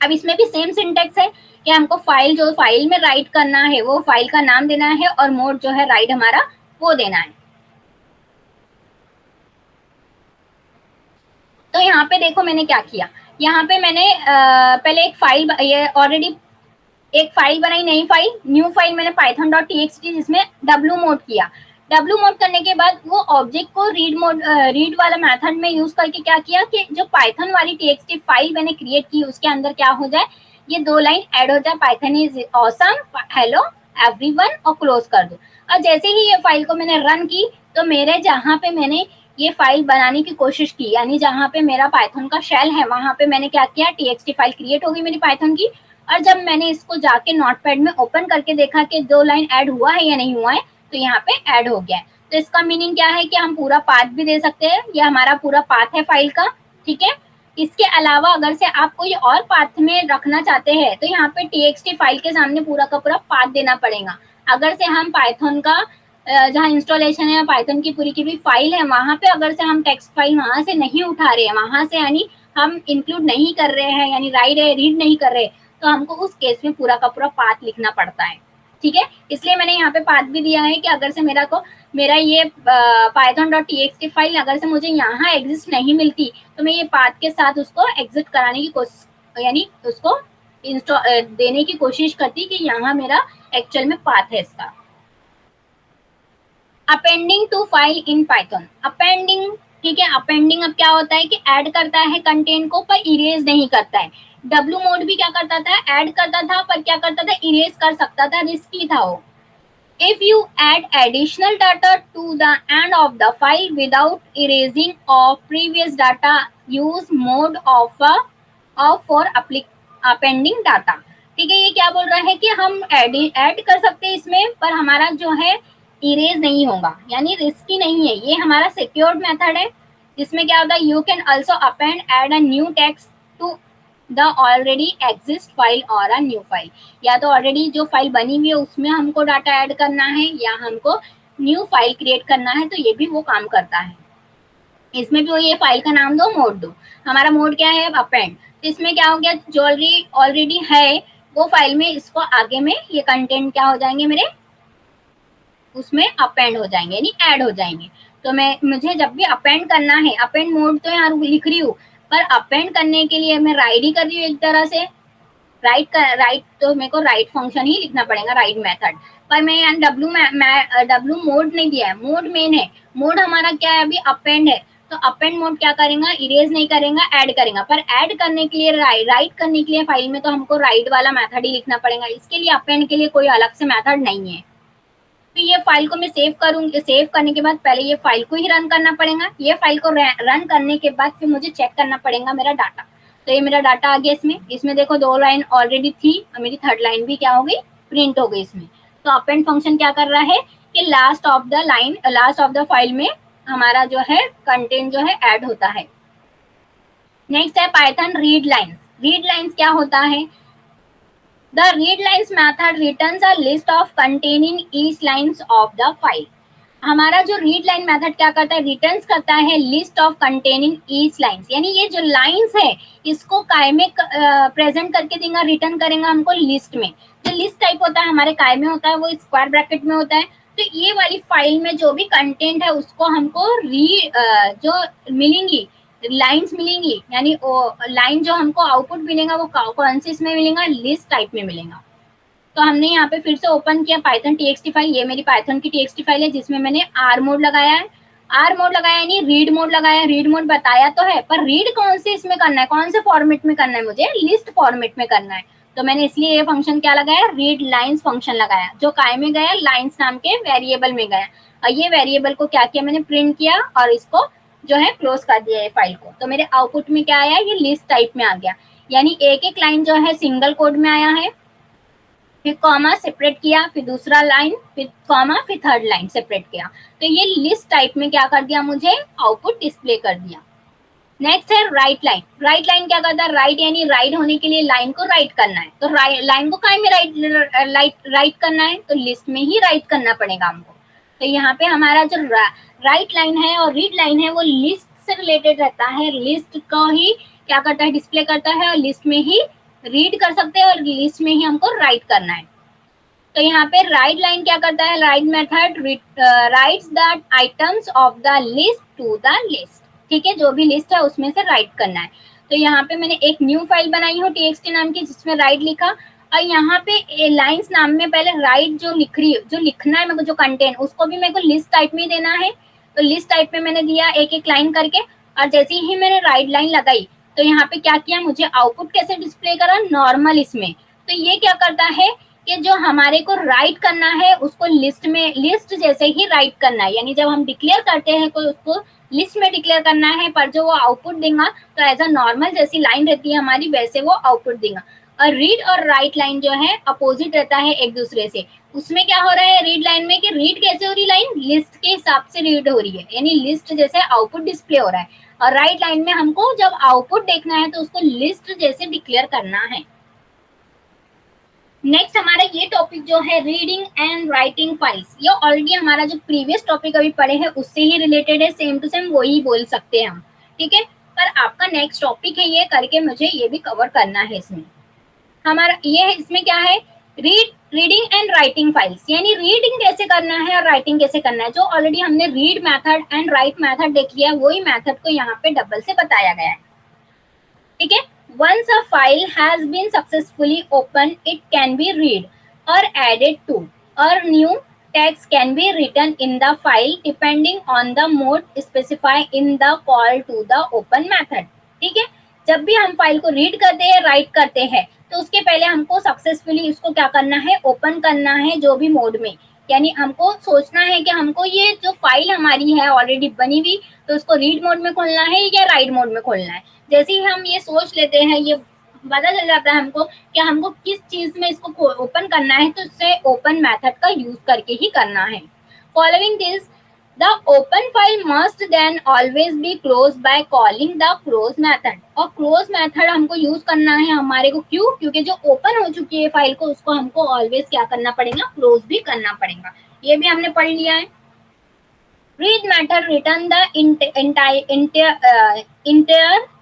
अब इसमें भी सेम सिंटेक्स है कि हमको फाइल जो फाइल में राइट करना है वो फाइल का नाम देना है, और मोड जो है राइट हमारा वो देना है। तो यहाँ पे देखो मैंने क्या किया, यहाँ पे मैंने पहले एक फाइल, ये ऑलरेडी एक फाइल बनाई, नई फाइल, न्यू फाइल मैंने python.txt जिसमें W मोड किया। W मोड करने के बाद वो ऑब्जेक्ट को रीड वाला मेथड में यूज करके क्या किया कि जो पाइथन वाली txt फाइल मैंने क्रिएट की उसके अंदर क्या हो जाए, ये 2 लाइन ऐड हो जाए, Python is awesome hello everyone, और क्लोज कर दो। और जैसे ही ये फाइल को मैंने रन की, तो मेरे जहाँ पे मैंने ये फाइल बनाने की कोशिश की, यानी जहाँ पे मेरा पाइथन का शेल है वहां पे मैंने क्या किया, txt फाइल क्रिएट हो गई मेरी पाइथन की। और जब मैंने इसको जाके नोटपैड में ओपन करके देखा कि 2 लाइन ऐड हुआ है या नहीं हुआ है, तो यहाँ पे ऐड हो गया है। तो इसका मीनिंग क्या है कि हम पूरा पाथ भी दे सकते हैं, ये हमारा पूरा पाथ है फाइल का, ठीक है। इसके अलावा अगर से आप कोई और पाथ में रखना चाहते हैं, तो यहाँ पे txt फाइल के सामने पूरा का पूरा पाथ देना पड़ेगा। अगर से हम पाइथन का जहाँ इंस्टॉलेशन है पाइथन की पूरी फाइल है, वहां पे अगर से हम टेक्स्ट फाइल वहां से नहीं उठा रहे हैं, वहां से यानी हम इंक्लूड नहीं कर रहे हैं, यानी रीड नहीं कर रहे, तो हमको उस केस में पूरा का पूरा पाथ लिखना पड़ता है, ठीक है। इसलिए मैंने यहाँ पे पाथ भी दिया है कि अगर से मेरा ये python.txt फाइल अगर से मुझे यहाँ एग्जिस्ट नहीं मिलती, तो मैं ये पाथ के साथ उसको एग्जिट कराने की कोशिश, यानी उसको देने की कोशिश करती कि यहाँ मेरा एक्चुअल में पाथ है इसका। Appending to file in Python, appending, ठीक है। अपेंडिंग अब क्या होता है कि ऐड करता है कंटेंट को, पर इरेज नहीं करता है। W मोड भी क्या करता था, ऐड करता था, पर क्या करता था, इरेज कर सकता था, रिस्की था वो। If you add additional data to the end of the file without erasing of previous data, use mode of for appending data। ठीक है, ये क्या बोल रहा है कि हम ऐड कर सकते हैं इसमें, पर हमारा जो है इरेज नहीं होगा, यानी रिस्की नहीं है, ये हमारा सिक्योर्ड मेथड है। जिसमें क्या होता है, you can also append add a new text to the already exist file और अ न्यू फाइल। या तो ऑलरेडी जो फाइल बनी हुई है उसमें हमको डाटा ऐड करना है, या हमको न्यू फाइल क्रिएट करना है, तो ये भी वो काम करता है। इसमें भी वो ये फाइल का नाम दो, मोड दो। हमारा मोड क्या है, अपेंड। तो इसमें क्या हो गया, जो ऑलरेडी है वो फाइल में, इसको आगे में ये कंटेंट क्या हो जाएंगे मेरे, उसमें अपेंड हो जाएंगे यानी ऐड हो जाएंगे। तो मुझे जब भी अपेंड करना है, अपेंड मोड तो यहाँ लिख रही हूँ, पर अपेंड करने के लिए मैं राइट ही कर रही हूँ एक तरह से। राइट तो मेरे को राइट फंक्शन ही लिखना पड़ेगा, राइट मेथड। पर मैं यहाँ डब्लू मोड नहीं दिया है, मोड मेन है। मोड हमारा क्या है, अभी अपेंड है, तो अपेंड मोड क्या करेगा, इरेज नहीं करेगा, ऐड करेगा। पर ऐड करने के लिए, राइट करने के लिए फाइल में, तो हमको राइट वाला मेथड ही लिखना पड़ेगा। इसके लिए अपेंड के लिए कोई अलग से मेथड नहीं है। तो ये फाइल को मैं सेव करूंगी, सेव करने के बाद पहले ये फाइल को ही रन करना पड़ेगा। ये फाइल को रन करने के बाद फिर मुझे चेक करना पड़ेगा मेरा डाटा। तो ये मेरा डाटा आ गया इसमें देखो 2 लाइन ऑलरेडी थी और मेरी 3rd लाइन भी क्या हो गई, प्रिंट हो गई इसमें। तो अपेंड फंक्शन क्या कर रहा है कि लास्ट ऑफ द फाइल में हमारा जो है कंटेंट जो है ऐड होता है। नेक्स्ट है Python read lines. Read lines क्या होता है, the readlines method returns a list of containing each lines of the file। हमारा जो रीड लाइन मेथड क्या करता है, रिटर्न्स करता है list of containing each lines, यानी ये जो लाइंस है इसको काय में प्रेजेंट करके देगा, रिटर्न करेगा हमको लिस्ट में। जो लिस्ट टाइप होता है हमारे काय में होता है, वो स्क्वायर ब्रैकेट में होता है। तो ये वाली फाइल में जो भी कंटेंट है उसको हमको जो मिलेंगी लाइंस मिलेंगी, यानी लाइन जो हमको आउटपुट मिलेगा वो कौन सी इसमें मिलेगा, लिस्ट टाइप में मिलेगा। तो हमने यहाँ पे फिर से ओपन किया पाइथन टीएक्सटी फाइल। ये मेरी पाइथन की टीएक्सटी फाइल है जिसमें मैंने आर मोड लगाया है। आर मोड लगाया नहीं, रीड मोड लगाया है। रीड मोड बताया तो है, पर रीड कौन से इसमें करना है, कौन से फॉर्मेट में करना है, मुझे लिस्ट फॉर्मेट में करना है। तो मैंने इसलिए ये फंक्शन क्या लगाया, रीड लाइन्स फंक्शन लगाया, जो काय में गया, लाइन्स नाम के वेरिएबल में गया। और ये वेरिएबल को क्या किया, मैंने प्रिंट किया और इसको जो है क्लोज कर दिया है फाइल को। तो मेरे आउटपुट में क्या आया, ये लिस्ट टाइप में आ गया, यानी एक एक लाइन जो है सिंगल कोड में आया है। फिर कॉमा सेपरेट किया, फिर दूसरा लाइन, फिर कॉमा, फिर 3rd लाइन सेपरेट किया। तो ये लिस्ट टाइप में क्या कर दिया, मुझे आउटपुट डिस्प्ले कर दिया। नेक्स्ट है राइट लाइन। राइट लाइन क्या करता है, राइट यानी राइट होने के लिए लाइन को राइट करना है। तो लाइन को काय में राइट करना है, तो लिस्ट में ही राइट करना पड़ेगा हमको। तो यहाँ पे हमारा जो राइट लाइन है और रीड लाइन है वो लिस्ट से रिलेटेड रहता है, लिस्ट को ही क्या करता है, डिस्प्ले करता है, और लिस्ट में ही रीड कर सकते हैं और लिस्ट में ही हमको राइट करना है। तो यहाँ पे राइट लाइन क्या करता है, write method writes the items of the list to the list. ठीक है, जो भी लिस्ट है उसमें से राइट करना है। तो यहाँ पे मैंने एक न्यू फाइल बनाई हूँ टीएक्सटी नाम की, जिसमें राइट लिखा, और यहाँ पे लाइंस नाम में पहले राइट जो लिख रही, जो लिखना है मेरे को, जो कंटेंट, उसको भी मेरे को लिस्ट टाइप में देना है। तो लिस्ट टाइप में मैंने दिया एक एक लाइन करके, और जैसे ही मैंने राइट लाइन लगाई तो यहाँ पे क्या किया, मुझे आउटपुट कैसे डिस्प्ले करा, नॉर्मल इसमें। तो ये क्या करता है कि जो हमारे को राइट करना है उसको लिस्ट में, लिस्ट जैसे ही राइट करना है, यानी जब हम डिक्लेयर करते हैं कोई, उसको लिस्ट में डिक्लेयर करना है, पर जो वो आउटपुट देगा तो एज अ नॉर्मल जैसी लाइन रहती है हमारी, वैसे वो आउटपुट देगा। और रीड और राइट लाइन जो है अपोजिट रहता है एक दूसरे से। उसमें क्या हो रहा है रीड लाइन में, कि रीड कैसे हो रही, लाइन लिस्ट के हिसाब से रीड हो रही है, यानी लिस्ट जैसे आउटपुट डिस्प्ले हो रहा है। और राइट लाइन में हमको जब आउटपुट देखना है तो उसको लिस्ट जैसे डिक्लेयर करना है। नेक्स्ट हमारा ये टॉपिक जो है रीडिंग एंड राइटिंग फाइल्स, ये ऑलरेडी हमारा जो प्रीवियस टॉपिक अभी पढ़े हैं उससे ही रिलेटेड है, सेम टू सेम वही बोल सकते हैं हम। ठीक है, पर आपका नेक्स्ट टॉपिक है ये करके मुझे ये भी कवर करना है। इसमें हमारा ये है, इसमें क्या है, रीडिंग एंड राइटिंग फाइल्स, यानी रीडिंग कैसे करना है और राइटिंग कैसे करना है। जो ऑलरेडी हमने read method and right method देख लिया, वही मैथड को यहाँ पे डबल से बताया गया है। ठीक है, once a file has been successfully opened, it can be read or added to, or new text can be written in the file depending on the mode specified in the call to the open method। ठीक है, जब भी हम file को read करते हैं, right करते हैं, तो उसके पहले हमको सक्सेसफुली उसको क्या करना है, ओपन करना है, जो भी मोड में, यानी हमको सोचना है कि हमको ये जो फाइल हमारी है ऑलरेडी बनी हुई, तो उसको रीड मोड में खोलना है या राइट मोड में खोलना है। जैसे ही हम ये सोच लेते हैं, ये पता चल जाता है हमको कि हमको किस चीज में इसको ओपन करना है, तो इससे ओपन मेथड का यूज करके ही करना है। Following this the open file must then always be close by calling the close method. और क्लोज मेथड हमको यूज करना है हमारे को, क्यों, क्योंकि जो ओपन हो चुकी है फाइल को उसको हमको ऑलवेज क्या करना पड़ेगा, क्लोज भी करना पड़ेगा। ये भी हमने पढ़ लिया है। read method return the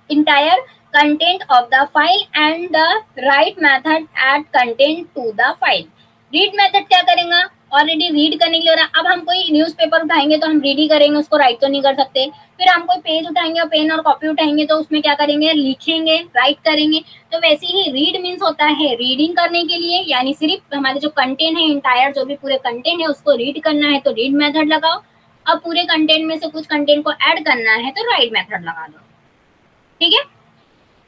entire content of the file and the write method add content to the file। read method क्या करेगा, ऑलरेडी रीड करने के लिए हो रहा है। अब हम कोई न्यूज़पेपर उठाएंगे तो हम रीड ही करेंगे, उसको राइट तो नहीं कर सकते। फिर हम कोई पेज उठाएंगे और पेन और कॉपी उठाएंगे तो उसमें क्या करेंगे, लिखेंगे, राइट करेंगे। तो वैसे ही रीड मीन्स होता है रीडिंग करने के लिए, यानी सिर्फ हमारे जो कंटेंट है, इंटायर जो भी पूरे कंटेंट है उसको रीड करना है तो रीड मेथड लगाओ। अब पूरे कंटेंट में से कुछ कंटेंट को ऐड करना है तो राइट मेथड लगा दो। ठीक है।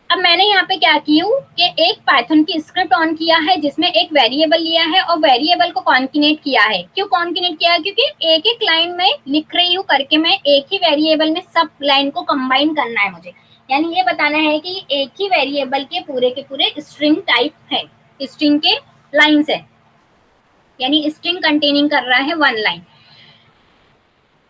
अब मैंने यहाँ पे क्या की हूँ कि एक पाइथन की स्क्रिप्ट ऑन किया है जिसमें एक वेरिएबल लिया है और वेरिएबल को कॉन्किनेट किया है। क्यों कॉन्किनेट किया है? क्योंकि एक एक लाइन में लिख रही हूँ करके, मैं एक ही वेरिएबल में सब लाइन को कंबाइन करना है मुझे, यानी ये बताना है कि एक ही वेरिएबल के पूरे स्ट्रिंग टाइप है, स्ट्रिंग के लाइन्स है, यानी स्ट्रिंग कंटेनिंग कर रहा है वन लाइन।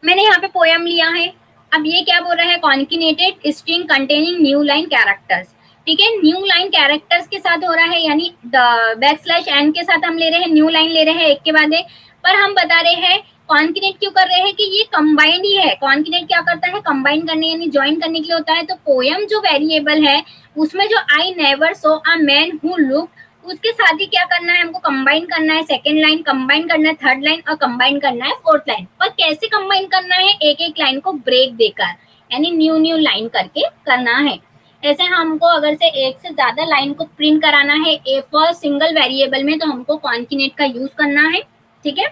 मैंने यहाँ पे पोयम लिया है। अब ये क्या बोल रहा है, concatenated string containing new line characters. ठीक है, न्यू लाइन कैरेक्टर्स के साथ हो रहा है, यानी बैकस्लैश n के साथ हम ले रहे हैं, न्यू लाइन ले रहे हैं एक के बाद एक। पर हम बता रहे हैं कॉन्किनेट क्यों कर रहे हैं कि ये कंबाइंड ही है। कॉन्किनेट क्या करता है, कंबाइन करने यानी ज्वाइन करने के लिए होता है। तो पोयम जो वेरिएबल है उसमें जो I never so a man who look, उसके साथ ही क्या करना है, हमको कंबाइन करना है सेकंड लाइन, कंबाइन करना है थर्ड लाइन और कंबाइन करना है फोर्थ लाइन। पर कैसे कंबाइन करना है, एक एक लाइन को ब्रेक देकर, यानी न्यू न्यू लाइन करके करना है। ऐसे हमको अगर से एक से ज्यादा लाइन को प्रिंट कराना है ए फॉर सिंगल वेरिएबल में, तो हमको कॉन्किनेट का यूज करना है। ठीक है।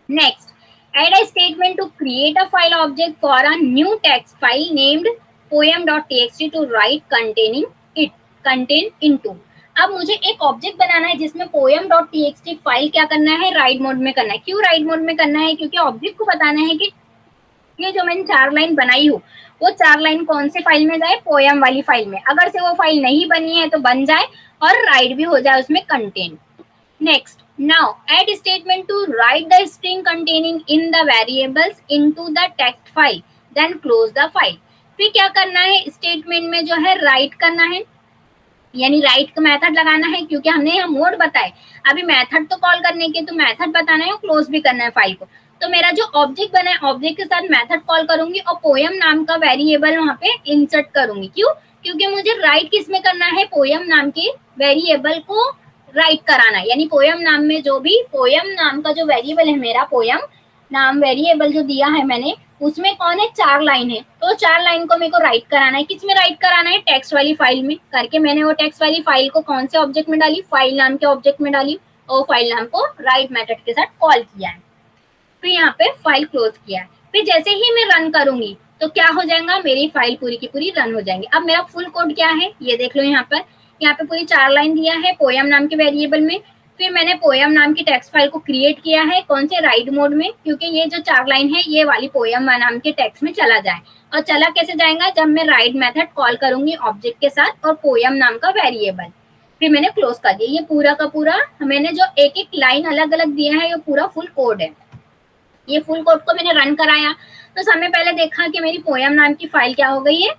Next, add a statement to create a file object for a new text file named poem.txt to write contain into। अब मुझे एक ऑब्जेक्ट बनाना है जिसमें poem.txt फाइल क्या करना है, राइट मोड में करना है। क्यों राइट मोड में करना है, क्योंकि ऑब्जेक्ट को बताना है कि ये जो मैंने 4 लाइन बनाई हूँ वो 4 लाइन कौन से फाइल में जाए, पोयम वाली फाइल में। अगर से वो फाइल नहीं बनी है तो बन जाए और राइट भी हो जाए उसमें content. Next, now add statement to write the string containing in the variables into the text file, then close the file। फिर क्या करना है, स्टेटमेंट में जो है राइट करना है, यानी राइट का मेथड लगाना है, क्योंकि हमने यहाँ मोड बताए। अभी मेथड तो कॉल करने के, तो मेथड बताना है और क्लोज भी करना है फाइल को। तो मेरा जो ऑब्जेक्ट बना है, ऑब्जेक्ट के साथ मेथड कॉल करूंगी और पोयम नाम का वेरिएबल वहां पे इंसर्ट करूंगी। क्यों? क्योंकि मुझे राइट किस में करना है, पोयम नाम के वेरिएबल को राइट कराना है। यानी पोयम नाम में जो भी पोयम नाम का जो वेरिएबल है, मेरा पोयम नाम वेरिएबल जो दिया है मैंने, उसमें कौन है, 4 लाइन है। तो 4 लाइन को मेरे को राइट कराना है। किस में राइट कराना है, टेक्स्ट वाली फाइल में करके। मैंने वो टेक्स्ट वाली फाइल को कौन से ऑब्जेक्ट में डाली, फाइल नाम के ऑब्जेक्ट में डाली और फाइल नाम को राइट मेथड के साथ कॉल किया है। फिर यहाँ पे फाइल क्लोज किया है। फिर जैसे ही मैं रन करूंगी तो क्या हो जाएगा, मेरी फाइल पूरी की पूरी रन हो जाएंगी। अब मेरा फुल कोड क्या है ये देख लो। यहाँ पे पूरी 4 लाइन दिया है पोयम नाम के वेरिएबल में। फिर मैंने पोयम नाम की टेक्स्ट फाइल को क्रिएट किया है, कौन से, राइट मोड में, क्योंकि ये जो 4 लाइन है ये वाली पोयम नाम के टेक्स्ट में चला जाए। और चला कैसे जाएगा, जब मैं राइट मेथड कॉल करूंगी ऑब्जेक्ट के साथ और पोयम नाम का वेरिएबल। फिर मैंने क्लोज कर दिया। ये पूरा का पूरा मैंने जो एक एक लाइन अलग अलग दिया है ये पूरा फुल कोड है। ये फुल कोड को मैंने रन कराया तो समय पहले देखा कि मेरी पोयम नाम की फाइल क्या हो गई है,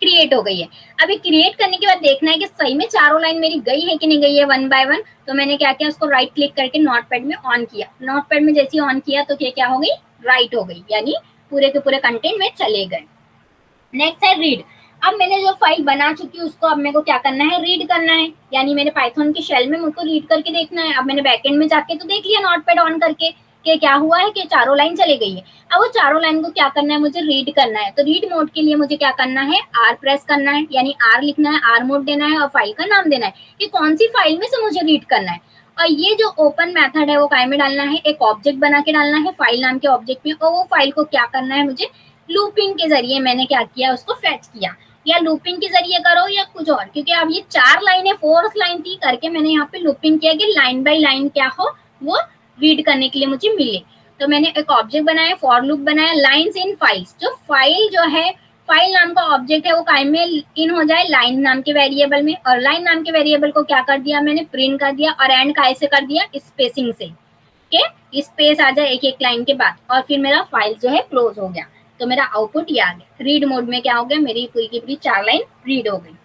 क्रिएट हो गई है। अभी क्रिएट करने के बाद देखना है कि सही में चारों लाइन मेरी गई है कि नहीं गई है वन बाय वन। तो मैंने क्या किया, उसको राइट क्लिक करके नोटपैड में ऑन किया। नोटपैड में जैसे ऑन किया तो क्या हो गई, राइट हो गई, यानी पूरे के पूरे कंटेंट में चले गए। नेक्स्ट है रीड। अब मैंने जो फाइल बना चुकी हूँ उसको अब मेरे को क्या करना है, रीड करना है। यानी मेरे पाइथन के शेल में मुझको रीड करके देखना है। अब मैंने बैकएंड में जाके तो देख लिया नोटपैड ऑन करके कि क्या हुआ है कि चारों लाइन चली गई है। अब वो चारों लाइन को क्या करना है, मुझे रीड करना है। तो रीड मोड के लिए मुझे क्या करना है, आर प्रेस करना है, यानी आर लिखना है, आर मोड देना है और फाइल का नाम देना है कि कौन सी फाइल में से मुझे रीड करना है। और ये जो ओपन मेथड है वो काय में डालना है, एक ऑब्जेक्ट बना के डालना है फाइल नाम के ऑब्जेक्ट में। और वो फाइल को क्या करना है, मुझे लूपिंग के जरिए मैंने क्या किया, उसको फेच किया। या लूपिंग के जरिए करो या कुछ और, क्योंकि अब ये 4 लाइन है, 4th लाइन थी करके मैंने यहाँ पे लूपिंग किया कि लाइन बाय लाइन क्या हो वो रीड करने के लिए मुझे मिले। तो मैंने एक ऑब्जेक्ट बनाया, फॉर लूप बनाया, लाइन्स इन फाइल्स। जो फाइल जो है, फाइल नाम का ऑब्जेक्ट है वो काय में इन हो जाए, लाइन नाम के वेरिएबल में। और लाइन नाम के वेरिएबल को क्या कर दिया मैंने, प्रिंट कर दिया। और एंड काय से कर दिया, स्पेसिंग से, के स्पेस आ जाए एक एक लाइन के बाद। और फिर मेरा फाइल जो है क्लोज हो गया। तो मेरा आउटपुट ये आ गया। रीड मोड में क्या हो गया, मेरी पूरी की पूरी 4 लाइन रीड हो गई।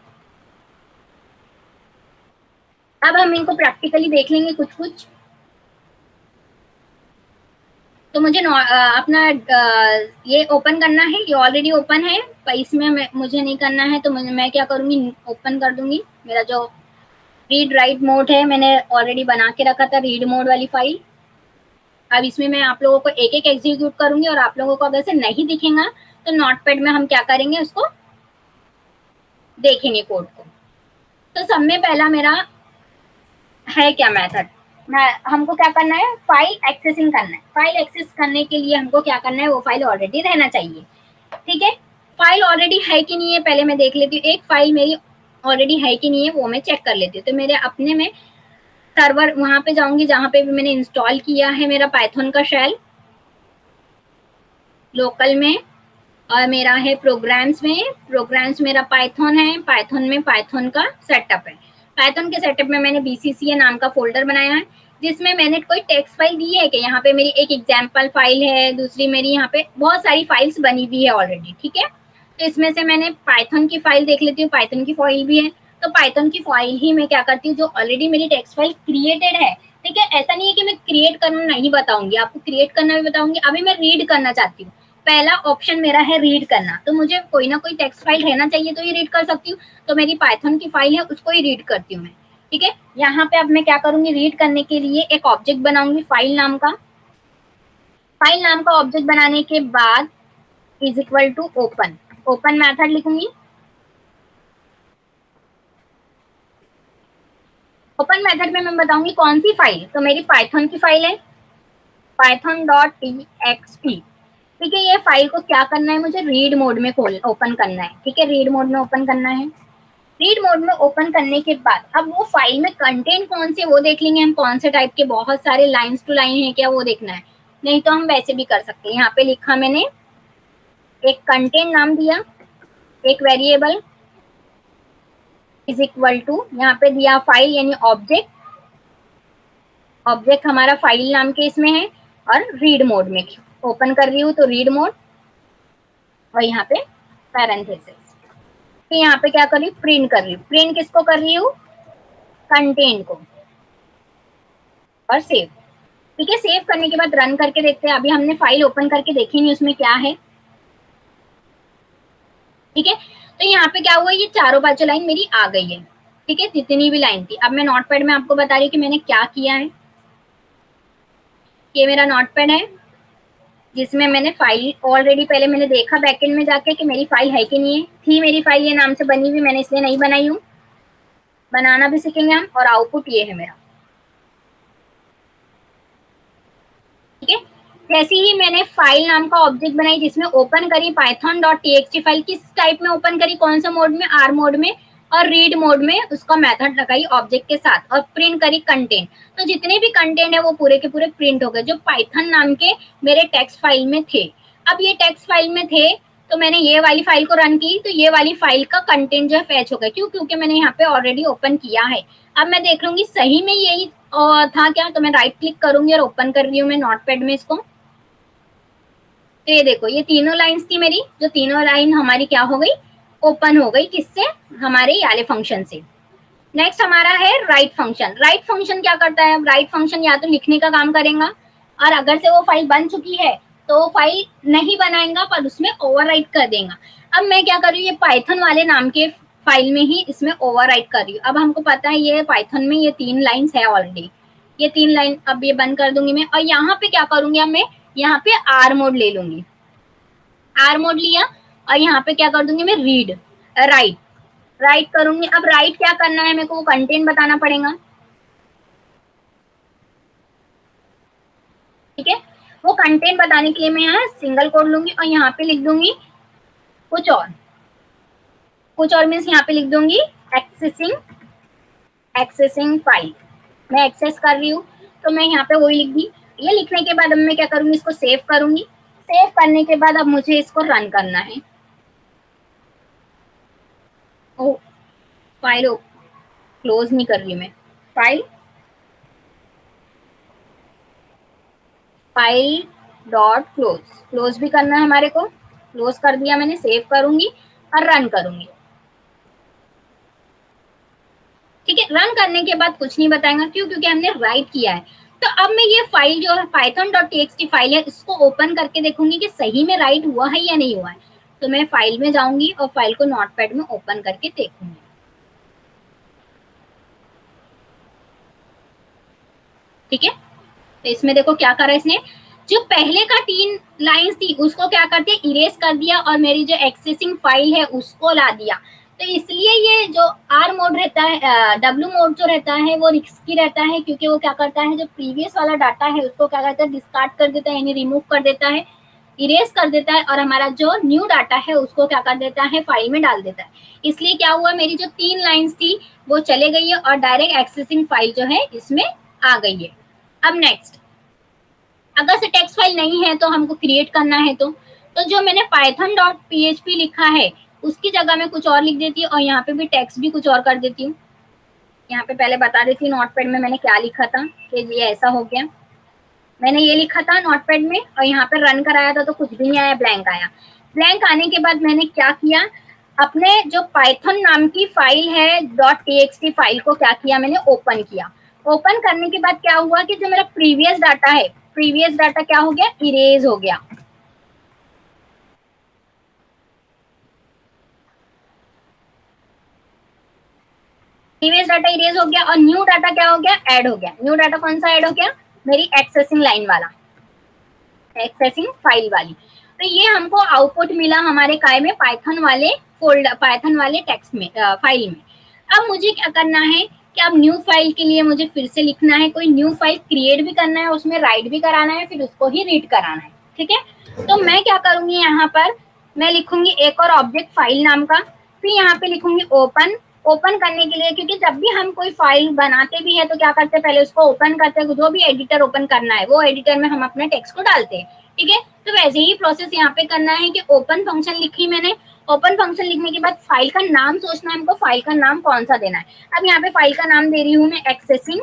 अब हम इनको प्रैक्टिकली देख लेंगे कुछ कुछ। तो मुझे अपना ये ओपन करना है, ये ऑलरेडी ओपन है पर इसमें मुझे नहीं करना है। तो मैं क्या करूंगी, ओपन कर दूंगी मेरा जो रीड राइट मोड है, मैंने ऑलरेडी बना के रखा था रीड मोड वाली फाइल। अब इसमें मैं आप लोगों को एक एक एग्जीक्यूट करूंगी और आप लोगों को अगर से नहीं दिखेगा तो नोटपैड में हम क्या करेंगे, उसको देखेंगे कोड को। तो सब में पहला मेरा है क्या मेथड, मैं हमको क्या करना है, फाइल एक्सेसिंग करना है। फाइल एक्सेस करने के लिए हमको क्या करना है, वो फाइल ऑलरेडी रहना चाहिए। ठीक है, फाइल ऑलरेडी है कि नहीं है पहले मैं देख लेती हूँ। एक फाइल मेरी ऑलरेडी है कि नहीं है वो मैं चेक कर लेती हूँ। तो मेरे अपने में सर्वर वहां पे जाऊंगी जहां पे भी मैंने इंस्टॉल किया है मेरा पाइथन का शेल, लोकल में, और मेरा है प्रोग्राम्स में, प्रोग्राम्स मेरा पाइथन है, पाइथन में पाइथन का सेटअप है। पाइथन के सेटअप में मैंने बीसीसीए नाम का फोल्डर बनाया है जिसमें मैंने कोई टेक्स्ट फाइल दी है कि यहाँ पे मेरी एक एग्जाम्पल फाइल है, दूसरी मेरी यहाँ पे बहुत सारी फाइल्स बनी हुई है ऑलरेडी। ठीक है, तो इसमें से मैंने पाइथन की फाइल देख लेती हूँ, पाइथन की फाइल भी है। तो पाइथन की फाइल ही मैं क्या करती हूँ, जो ऑलरेडी मेरी टेक्स्ट फाइल क्रिएटेड है। ठीक है, ऐसा नहीं है कि मैं क्रिएट करना नहीं बताऊंगी आपको, क्रिएट करना भी बताऊंगी। अभी मैं रीड करना चाहती हूँ, पहला ऑप्शन मेरा है रीड करना, तो मुझे कोई ना कोई टेक्स्ट फाइल रहना चाहिए तो ये रीड कर सकती हूँ। तो मेरी पाइथन की फाइल है उसको ही रीड करती हूँ मैं। ठीक है, यहाँ पे अब मैं क्या करूंगी, रीड करने के लिए एक ऑब्जेक्ट बनाऊंगी फाइल नाम का। फाइल नाम का ऑब्जेक्ट बनाने के बाद is equal to open, open method लिखूंगी। ओपन मेथड में मैं बताऊंगी कौन सी फाइल, तो मेरी पाइथन की फाइल है, पाइथन डॉट टीएक्सटी। ठीक है, ये फाइल को क्या करना है, मुझे रीड मोड में खोल ओपन करना है। ठीक है, रीड मोड में ओपन करना है। रीड मोड में ओपन करने के बाद अब वो फाइल में कंटेंट कौन से वो देख लेंगे हम, कौन से टाइप के, बहुत सारे लाइंस टू लाइन है क्या वो देखना है, नहीं तो हम वैसे भी कर सकते हैं। यहाँ पे लिखा मैंने एक कंटेंट नाम दिया, एक वेरिएबल इज इक्वल टू, यहाँ पे दिया फाइल यानी ऑब्जेक्ट, ऑब्जेक्ट हमारा फाइल नाम के इसमें है, और रीड मोड में ओपन कर रही हूँ तो रीड मोड, और यहाँ पे पैरेंथेसिस। तो यहाँ पे क्या कर रही हूँ, प्रिंट कर रही हूँ। प्रिंट किसको कर रही हूँ, कंटेंट को, और सेव। ठीक है, सेव करने के बाद रन करके देखते हैं। अभी हमने फाइल ओपन करके देखी नहीं उसमें क्या है। ठीक है, तो यहाँ पे क्या हुआ, ये चारों पांचों लाइन मेरी आ गई है। ठीक है, जितनी भी लाइन थी। अब मैं नोटपैड में आपको बता रही हूँ कि मैंने क्या किया है। ये मेरा नोटपैड है जिसमें मैंने फाइल ऑलरेडी पहले मैंने देखा बैकएंड में जाके कि मेरी फाइल है कि नहीं है। थी मेरी फाइल ये नाम से बनी हुई, मैंने इसलिए नहीं बनाई हूँ, बनाना भी सीखेंगे हम। और आउटपुट ये है मेरा। ठीक है, जैसे ही मैंने फाइल नाम का ऑब्जेक्ट बनाई जिसमें ओपन करी पाइथन डॉट टीएक्सटी फाइल, किस टाइप में ओपन करी, कौन सा मोड में, आर मोड में, और रीड मोड में उसका मेथड लगाई ऑब्जेक्ट के साथ, और प्रिंट करी कंटेंट। तो जितने भी कंटेंट है वो पूरे के पूरे प्रिंट हो गए जो पाइथन नाम के मेरे टेक्स्ट फाइल में थे। अब ये टेक्स्ट फाइल में थे तो मैंने ये वाली फाइल को रन की तो ये वाली फाइल का कंटेंट जो है फैच हो गया। क्यों, क्योंकि मैंने यहाँ पे ऑलरेडी ओपन किया है। अब मैं देख लूंगी सही में यही था क्या, तो मैं राइट क्लिक करूंगी और ओपन कर रही हूँ मैं नोटपैड में इसको। तो ये देखो, ये तीनों लाइंस थी मेरी, जो तीनों लाइन हमारी क्या हो गई, ओपन हो गई। किससे, हमारे ये वाले फंक्शन से। नेक्स्ट हमारा है राइट फंक्शन। राइट फंक्शन क्या करता है, राइट फंक्शन या तो लिखने का काम करेगा, और अगर से वो फाइल बन चुकी है तो वो फाइल नहीं बनाएगा पर उसमें ओवरराइट कर देगा। अब मैं क्या कर रही हूँ, ये पाइथन वाले नाम के फाइल में ही इसमें ओवरराइट कर रही हूँ। अब हमको पता है ये पाइथन में ये 3 लाइन्स है ऑलरेडी, ये 3 लाइन अब ये बंद कर दूंगी मैं। और यहाँ पे क्या करूंगी, अब मैं यहाँ पे आर मोड ले लूंगी। आर मोड लिया और यहाँ पे क्या कर दूंगी मैं, रीड राइट, राइट करूंगी। अब राइट क्या करना है, मेरे को वो कंटेंट बताना पड़ेगा। ठीक है, वो कंटेंट बताने के लिए मैं यहाँ सिंगल कोड लूंगी और यहाँ पे लिख दूंगी कुछ और, कुछ और मीन्स यहाँ पे लिख दूंगी एक्सेसिंग, एक्सेसिंग फाइल। मैं एक्सेस कर रही हूँ तो मैं यहाँ पे वही लिख दी। ये लिखने के बाद अब मैं क्या करूंगी, इसको सेव करूंगी। सेव करने के बाद अब मुझे इसको रन करना है। ओ, फाइल क्लोज नहीं कर रही मैं, file, file dot close, close भी करना है हमारे को। क्लोज कर दिया मैंने, सेव करूंगी और रन करूंगी। ठीक है, रन करने के बाद कुछ नहीं बताएगा, क्यों, क्योंकि हमने राइट किया है। तो अब मैं ये फाइल जो है पाइथन डॉट टीएक्सटी फाइल है इसको ओपन करके देखूंगी कि सही में राइट हुआ है या नहीं हुआ है। तो मैं फाइल में जाऊंगी और फाइल को नोटपैड में ओपन करके देखूंगी। ठीक है। तो इसमें देखो क्या करा इसने, जो पहले का 3 लाइंस थी उसको क्या कर दिया, इरेज कर दिया और मेरी जो एक्सेसिंग फाइल है उसको ला दिया। तो इसलिए ये जो आर मोड रहता है, डब्ल्यू मोड जो रहता है वो रिस्की रहता है, क्योंकि वो क्या करता है, जो प्रीवियस वाला डाटा है उसको क्या करता है, डिस्कार्ड कर देता है, यानी रिमूव कर देता है, इरेज कर देता है, और हमारा जो न्यू डाटा है उसको क्या कर देता है, फाइल में डाल देता है। इसलिए क्या हुआ, मेरी जो 3 लाइंस थी वो चले गई है और डायरेक्ट एक्सेसिंग फाइल जो है इसमें आ गई है। अब नेक्स्ट, अगर से टेक्स्ट फाइल नहीं है तो हमको क्रिएट करना है, तो जो मैंने python.php लिखा है उसकी जगह में कुछ और लिख देती हूँ और यहाँ पे भी टेक्स्ट भी कुछ और कर देती हूँ। यहाँ पे पहले बता देती हूँ नोटपैड में मैंने क्या लिखा था कि ये ऐसा हो गया। मैंने ये लिखा था नोटपैड में और यहाँ पे रन कराया था तो कुछ भी नहीं आया, ब्लैंक आया। ब्लैंक आने के बाद मैंने क्या किया, अपने जो पाइथन नाम की फाइल है .txt फाइल को क्या किया, मैंने ओपन किया। ओपन करने के बाद क्या हुआ कि जो मेरा प्रीवियस डाटा है, प्रीवियस डाटा क्या हो गया, इरेज हो गया। प्रीवियस डाटा इरेज हो गया और न्यू डाटा क्या हो गया, ऐड हो गया। न्यू डाटा कौन सा ऐड हो गया, मेरी एक्सेसिंग लाइन वाला, एक्सेसिंग फाइल वाली। तो ये हमको आउटपुट मिला हमारे काय में, पाइथन वाले फोल्डर, पाइथन वाले टेक्स्ट में, फाइल में। अब मुझे क्या करना है कि अब न्यू फाइल के लिए मुझे फिर से लिखना है, कोई न्यू फाइल क्रिएट भी करना है, उसमें राइट भी कराना है, फिर उसको ही रीड कराना है। ठीक है, तो मैं क्या करूंगी, यहाँ पर मैं लिखूंगी एक और ऑब्जेक्ट फाइल नाम का, फिर यहाँ पे लिखूंगी ओपन। ओपन करने के लिए, क्योंकि जब भी हम कोई फाइल बनाते भी है तो क्या करते हैं, पहले उसको ओपन करते हैं, जो भी एडिटर ओपन करना है वो एडिटर में हम अपने टेक्स्ट को डालते हैं। ठीक है, तो वैसे ही प्रोसेस यहाँ पे करना है कि ओपन फंक्शन लिखी मैंने। ओपन फंक्शन लिखने के बाद फाइल का नाम सोचना है हमको, फाइल का नाम कौन सा देना है। अब यहाँ पे फाइल का नाम दे रही हूँ मैं accessing,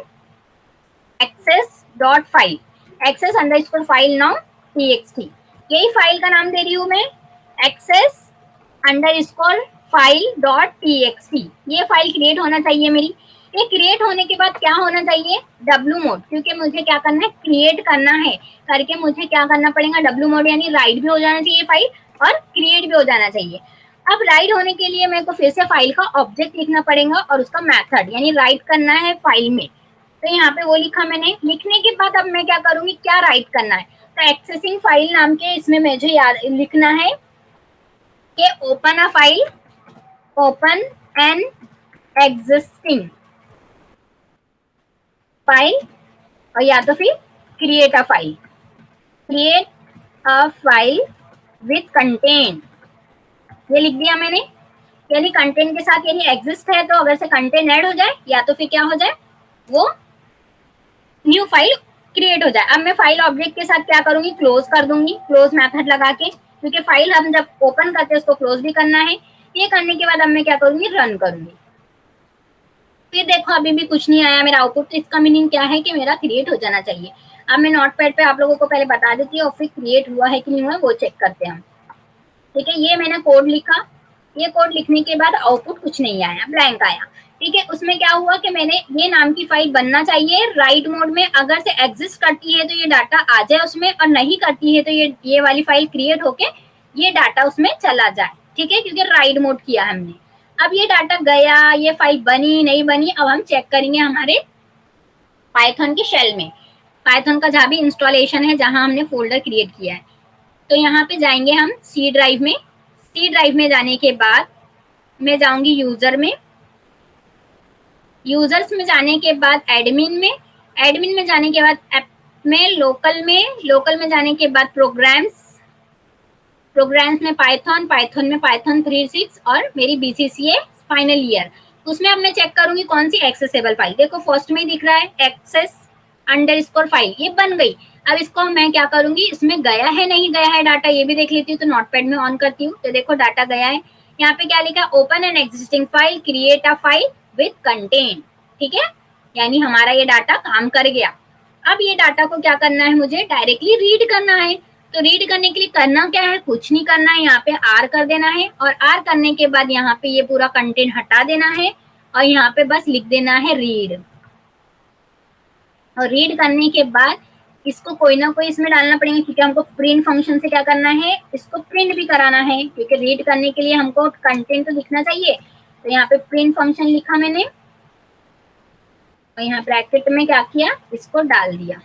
access dot file, access underscore file now txt, यही फाइल का नाम दे रही हूँ मैं, access underscore file dot txt। ये फाइल क्रिएट होना चाहिए मेरी। ये क्रिएट होने के बाद क्या होना चाहिए, डब्ल्यू मोड, क्योंकि मुझे क्या करना है, क्रिएट करना है, करके मुझे क्या करना पड़ेगा, डब्ल्यू मोड, यानी राइट भी हो जाना चाहिए फाइल और क्रिएट भी हो जाना चाहिए। अब राइट होने के लिए मेरे को फिर से फाइल का ऑब्जेक्ट लिखना पड़ेगा और उसका मेथड, यानी राइट करना है फाइल में। तो यहाँ पे वो लिखा मैंने। लिखने के बाद अब मैं क्या करूंगी, क्या राइट करना है, तो एक्सेसिंग फाइल नाम के इसमें मुझे याद लिखना है कि open a file, open an existing file, और या तो फिर create a file, create a file with content, ये लिख दिया मैंने। यानी कंटेंट के साथ, यानी एग्जिस्ट है तो अगर से कंटेंट ऐड हो जाए या तो फिर क्या हो जाए, वो न्यू फाइल क्रिएट हो जाए। अब मैं फाइल ऑब्जेक्ट के साथ क्या करूंगी, क्लोज कर दूंगी, क्लोज मेथड लगा के, क्योंकि फाइल हम जब ओपन करते हैं उसको क्लोज भी करना है। ये करने के बाद अब मैं क्या करूंगी, रन करूंगी। फिर देखो अभी भी कुछ नहीं आया मेरा आउटपुट, तो इसका मीनिंग क्या है कि मेरा क्रिएट हो जाना चाहिए। अब मैं नोटपैड पे आप लोगों को पहले बता देती हूँ और फिर क्रिएट हुआ है कि नहीं हुआ वो चेक करते हैं हम। ठीक है, ये मैंने कोड लिखा, ये कोड लिखने के बाद आउटपुट कुछ नहीं आया, ब्लैंक आया। ठीक है, उसमें क्या हुआ कि मैंने ये नाम की फाइल बनना चाहिए राइट मोड में, अगर से एग्जिस्ट करती है तो ये डाटा आ जाए उसमें, और नहीं करती है तो ये वाली फाइल क्रिएट होके ये डाटा उसमें चला जाए। ठीक है, क्योंकि राइट मोड किया हमने। अब ये डाटा गया, ये फाइल बनी नहीं बनी, अब हम चेक करेंगे हमारे पाइथन के शेल में, पाइथन का जहाँ भी इंस्टॉलेशन है, जहाँ हमने फोल्डर क्रिएट किया है। तो यहाँ पे जाएंगे हम सी ड्राइव में। सी ड्राइव में जाने के बाद मैं जाऊंगी यूजर में, यूजर्स में जाने के बाद एडमिन में, एडमिन में जाने के बाद ऐप में, लोकल में जाने के बाद प्रोग्राम्स, प्रोग्राम्स में पाइथन, पाइथन में पाइथन 3.6 और मेरी बीसीसीए फाइनल ईयर। उसमें अब मैं चेक करूंगी कौन सी एक्सेसिबल फाइल। देखो फर्स्ट में दिख रहा है एक्सेस अंडरस्कोर फाइल, ये बन गई। अब इसको मैं क्या करूंगी, इसमें गया है नहीं गया है डाटा, ये भी देख लेती हूँ। तो नोटपैड में ऑन करती हूँ तो देखो डाटा गया है। यहाँ पे क्या लिखा, open an existing file, create a file with content. ठीक है, यानी हमारा ये डाटा काम कर गया। अब ये डाटा को क्या करना है, मुझे डायरेक्टली रीड करना है। तो रीड करने के लिए करना क्या है, कुछ नहीं करना है, यहाँ पे आर कर देना है, और आर करने के बाद यहाँ पे ये पूरा कंटेंट हटा देना है और यहाँ पे बस लिख देना है रीड। और रीड करने के बाद इसको कोई ना कोई इसमें डालना पड़ेगा, क्योंकि हमको प्रिंट फंक्शन से क्या करना है, इसको प्रिंट भी कराना है, क्योंकि रीड करने के लिए हमको कंटेंट तो दिखना चाहिए। तो यहाँ पे प्रिंट फंक्शन लिखा मैंने, और यहाँ ब्रैकेट में क्या किया, इसको डाल दिया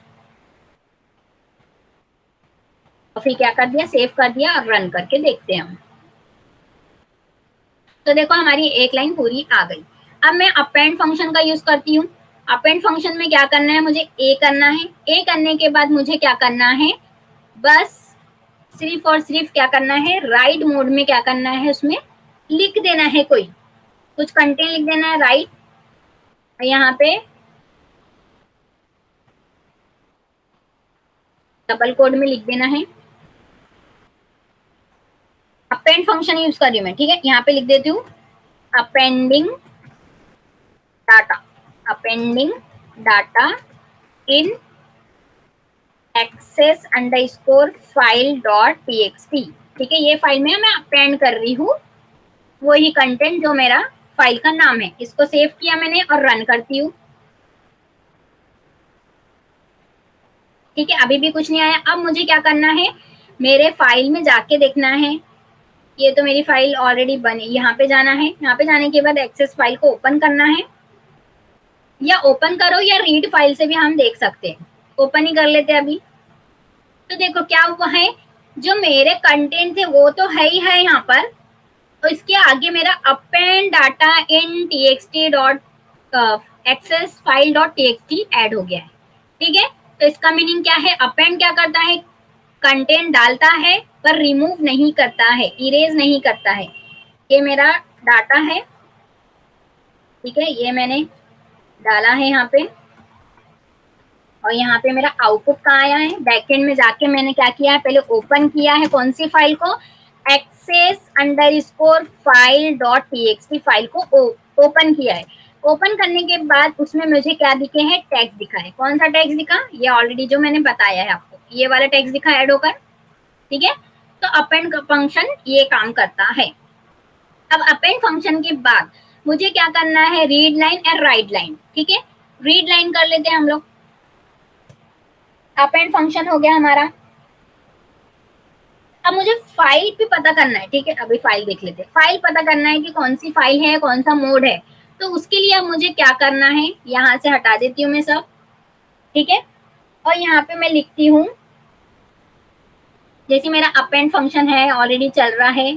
और फिर क्या कर दिया, सेव कर दिया और रन करके देखते हैं हम। तो देखो हमारी एक लाइन पूरी आ गई। अब मैं अपेंड फंक्शन का यूज करती हूँ। अपेंड फंक्शन में क्या करना है, मुझे ए करना है। ए करने के बाद मुझे क्या करना है, बस सिर्फ और सिर्फ क्या करना है, राइट मोड में क्या करना है, उसमें लिख देना है, कोई कुछ कंटेंट लिख देना है राइट। यहाँ पे डबल कोड में लिख देना है। अपेंड फंक्शन यूज कर रही हूँ मैं, ठीक है। यहाँ पे लिख देती हूँ appending data, appending data in excess underscore file dot TXT, ठीक है। ये फाइल में मैं अपेंड कर रही हूँ वही कंटेंट जो मेरा फाइल का नाम है। इसको सेव किया मैंने और रन करती हूँ, ठीक है। अभी भी कुछ नहीं आया। अब मुझे क्या करना है, मेरे फाइल में जाके देखना है। ये तो मेरी फाइल ऑलरेडी बनी, यहाँ पे जाना है। यहाँ पे जाने के बाद एक्सेस फाइल को ओपन करना है, या ओपन करो या रीड फाइल से भी हम देख सकते हैं। ओपन ही कर लेते हैं अभी। तो देखो क्या हुआ है, जो मेरे कंटेंट थे वो तो है ही है यहाँ पर, तो इसके आगे मेरा append data in TXT dot access file dot TXT add हो गया है, ठीक है। तो इसका मीनिंग क्या है, अपेंड क्या करता है, कंटेंट डालता है पर रिमूव नहीं करता है, इरेज नहीं करता है। ये मेरा डाटा है, ठीक है, ये मैंने डाला है यहाँ पे। और यहाँ पे मेरा आउटपुट कहाँ आया है, बैकएंड में जाके मैंने क्या किया है, पहले ओपन किया है कौन सी फाइल को, access underscore file dot TXT file को ओपन किया है। ओपन करने के बाद उसमें मुझे क्या दिखे हैं, टेक्स्ट दिखा है। कौन सा टेक्स्ट दिखा, ये ऑलरेडी जो मैंने बताया है आपको, ये वाला टेक्स्ट दिखा ऐड होकर, ठीक है। तो अपेंड फंक्शन ये काम करता है। अब अपेंड फंक्शन के बाद मुझे क्या करना है, रीड लाइन और राइट लाइन, ठीक है। रीड लाइन कर लेते हैं हम लोग। अपेंड फंक्शन हो गया हमारा। अब मुझे फाइल भी पता करना है, ठीक है। अभी फाइल देख लेते हैं। फाइल पता करना है कि कौन सी फाइल है, कौन सा मोड है। तो उसके लिए अब मुझे क्या करना है, यहाँ से हटा देती हूँ मैं सब, ठीक है। और यहाँ पे मैं लिखती हूँ, जैसे मेरा अपेंड फंक्शन है ऑलरेडी चल रहा है,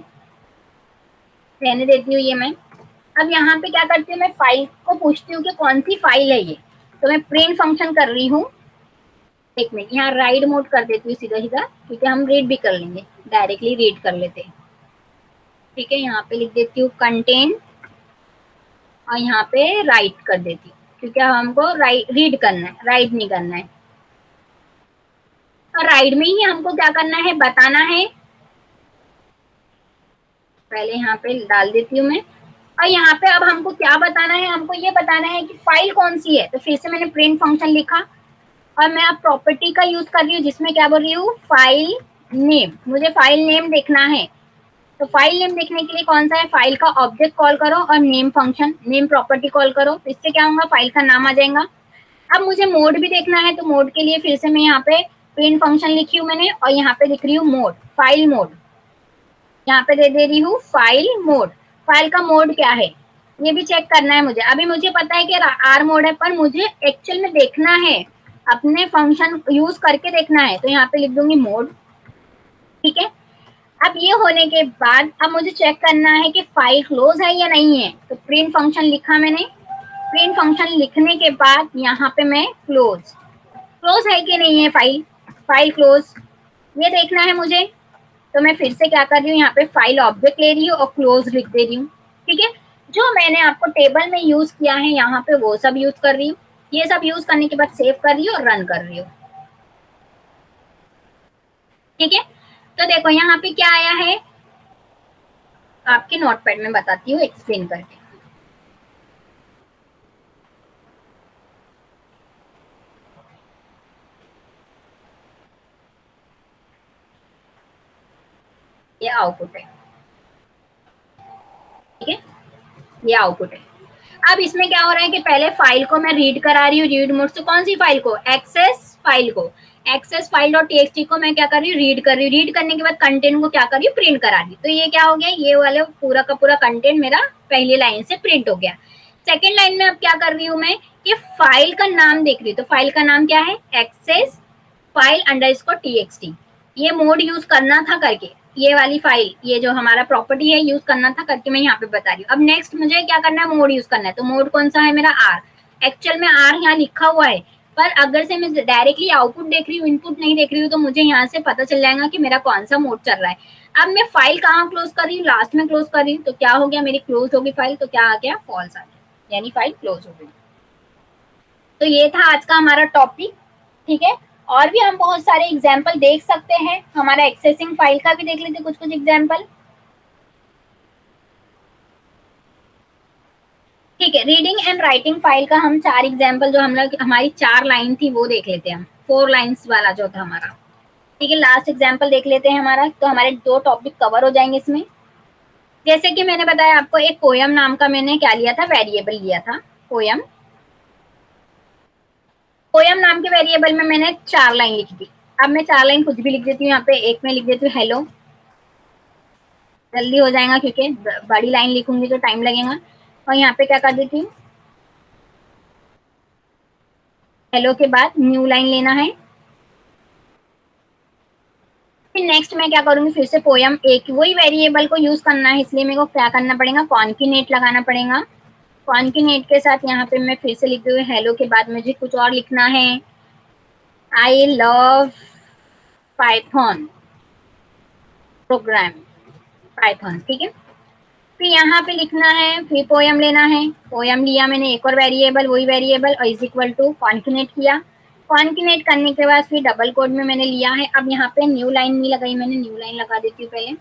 रहने देती हूँ ये मैं। अब यहाँ पे क्या करती हूँ, मैं फाइल को पूछती हूँ कि कौन सी फाइल है ये। तो मैं प्रिंट फंक्शन कर रही हूँ। एक मिनट, यहाँ राइट मोड कर देती हूँ सीधा सीधा, क्योंकि हम रीड भी कर लेंगे, डायरेक्टली रीड कर लेते हैं, ठीक है। यहाँ पे लिख देती हूँ कंटेंट और यहाँ पे राइट कर देती हूँ, क्योंकि हमको राइट रीड करना है, राइट नहीं करना है। और राइट में ही हमको क्या करना है, बताना है। पहले यहाँ पे डाल देती हूँ मैं। और यहाँ पे अब हमको क्या बताना है, हमको ये बताना है कि फाइल कौन सी है। तो फिर से मैंने प्रिंट फंक्शन लिखा और मैं अब प्रॉपर्टी का यूज कर रही हूँ, जिसमें क्या बोल रही हूँ, फाइल नेम। मुझे फाइल नेम देखना है। तो फाइल नेम देखने के लिए कौन सा है, फाइल का ऑब्जेक्ट कॉल करो और name function, name property call करो। तो इससे क्या होगा, फाइल का नाम आ जाएगा। अब मुझे मोड भी देखना है, तो मोड के लिए फिर से मैं यहाँ पे प्रिंट फंक्शन लिखी हूँ मैंने, और यहाँ पे लिख रही हूँ मोड, फाइल मोड। यहाँ पे दे रही हूँ फाइल मोड। फाइल का मोड क्या है ये भी चेक करना है मुझे। अभी मुझे पता है कि आर मोड है, पर मुझे एक्चुअल में देखना है, अपने फंक्शन यूज करके देखना है। तो यहाँ पे लिख दूंगी मोड, ठीक है। अब ये होने के बाद अब मुझे चेक करना है कि फाइल क्लोज है या नहीं है। तो प्रिंट फंक्शन लिखा मैंने। प्रिंट फंक्शन लिखने के बाद यहाँ पे मैं क्लोज है कि नहीं है फाइल, फाइल क्लोज ये देखना है मुझे। तो मैं फिर से क्या कर रही हूँ, यहाँ पे फाइल ऑब्जेक्ट ले रही हूँ और क्लोज लिख दे रही हूँ, ठीक है। जो मैंने आपको टेबल में यूज किया है यहाँ पे वो सब यूज कर रही हूँ। ये सब यूज करने के बाद सेव कर रही हूँ और रन कर रही हूँ, ठीक है। तो देखो यहाँ पे क्या आया है, आपके नोटपैड में बताती हूँ एक्सप्लेन करके। ये आउटपुट है, ठीक है, ये आउटपुट है। अब इसमें क्या हो रहा है कि पहले फाइल को मैं रीड करा रही हूँ, रीड मोड से। कौन सी फाइल को, एक्सेस फाइल को, एक्सेस फाइल डॉट टीएक्सटी को मैं क्या कर रही हूँ, रीड कर रही हूँ। रीड करने के बाद कंटेंट को क्या कर रही हूँ, प्रिंट करा रही हूँ। तो ये क्या हो गया, ये वाला पूरा का पूरा कंटेंट मेरा पहली लाइन से प्रिंट हो गया। सेकेंड लाइन में अब क्या कर रही हूँ मैं, कि फाइल का नाम देख रही हूँ, तो फाइल का नाम क्या है, एक्सेस फाइल अंडरस्कोर txt। ये मोड यूज करना था करके, ये वाली फाइल, ये जो हमारा प्रॉपर्टी है यूज करना था करके मैं यहाँ पे बता रही हूँ। अब नेक्स्ट मुझे क्या करना है, मोड यूज करना है। तो मोड कौन सा है मेरा, आर। एक्चुअल में आर यहाँ लिखा हुआ है, पर अगर से मैं डायरेक्टली आउटपुट देख रही हूँ, इनपुट नहीं देख रही हूँ, तो मुझे यहाँ से पता चल जाएगा कि मेरा कौन सा मोड चल रहा है। अब मैं फाइल कहाँ क्लोज कर रही हूँ, लास्ट में क्लोज कर रही हूँ, तो क्या हो गया, मेरी क्लोज होगी फाइल, तो क्या आ गया, फॉल्स आ गया, यानी फाइल क्लोज हो गई। तो ये था आज का हमारा टॉपिक, ठीक है। और भी हम बहुत सारे एग्जाम्पल देख सकते हैं, हमारा एक्सेसिंग फाइल का भी देख लेते कुछ कुछ एग्जाम्पल, ठीक है। रीडिंग एंड राइटिंग फाइल का हम 4 एग्जाम्पल, जो हम लोग हमारी 4 लाइन थी वो देख लेते हैं हम, 4 लाइन्स वाला जो था हमारा, ठीक है। लास्ट एग्जाम्पल देख लेते हैं हमारा, तो हमारे 2 टॉपिक कवर हो जाएंगे इसमें। जैसे कि मैंने बताया आपको, एक पोयम नाम का मैंने क्या लिया था, वेरिएबल लिया था, पोयम। पोयम नाम के वेरिएबल में मैंने 4 लाइन लिखी थी। अब मैं 4 लाइन कुछ भी लिख देती हूँ, यहाँ पे एक में लिख देती हूँ हेलो, जल्दी हो जाएगा क्योंकि बड़ी लाइन लिखूंगी तो टाइम लगेगा। और यहाँ पे क्या कर देती हूँ, हेलो के बाद न्यू लाइन लेना है। फिर नेक्स्ट मैं क्या करूंगी, फिर से पोयम, एक वही वेरिएबल को यूज करना है, इसलिए मेरे को क्या करना पड़ेगा, कॉन्किनेट लगाना पड़ेगा। कॉन्किनेट के साथ यहाँ पे मैं फिर से लिखते हुए हेलो के बाद मुझे कुछ और लिखना है, आई लव पाइथन प्रोग्राम, पाइथन, ठीक है। फिर यहाँ पे लिखना है, फिर पोयम लेना है, पोयम लिया मैंने, एक और वेरिएबल, वही वेरिएबल, और इज इक्वल टू कॉन्किनेट किया। कॉन्किनेट करने के बाद फिर डबल कोड में मैंने लिया है। अब यहाँ पे न्यू लाइन नहीं लगाई मैंने, न्यू लाइन लगा देती हूँ पहले।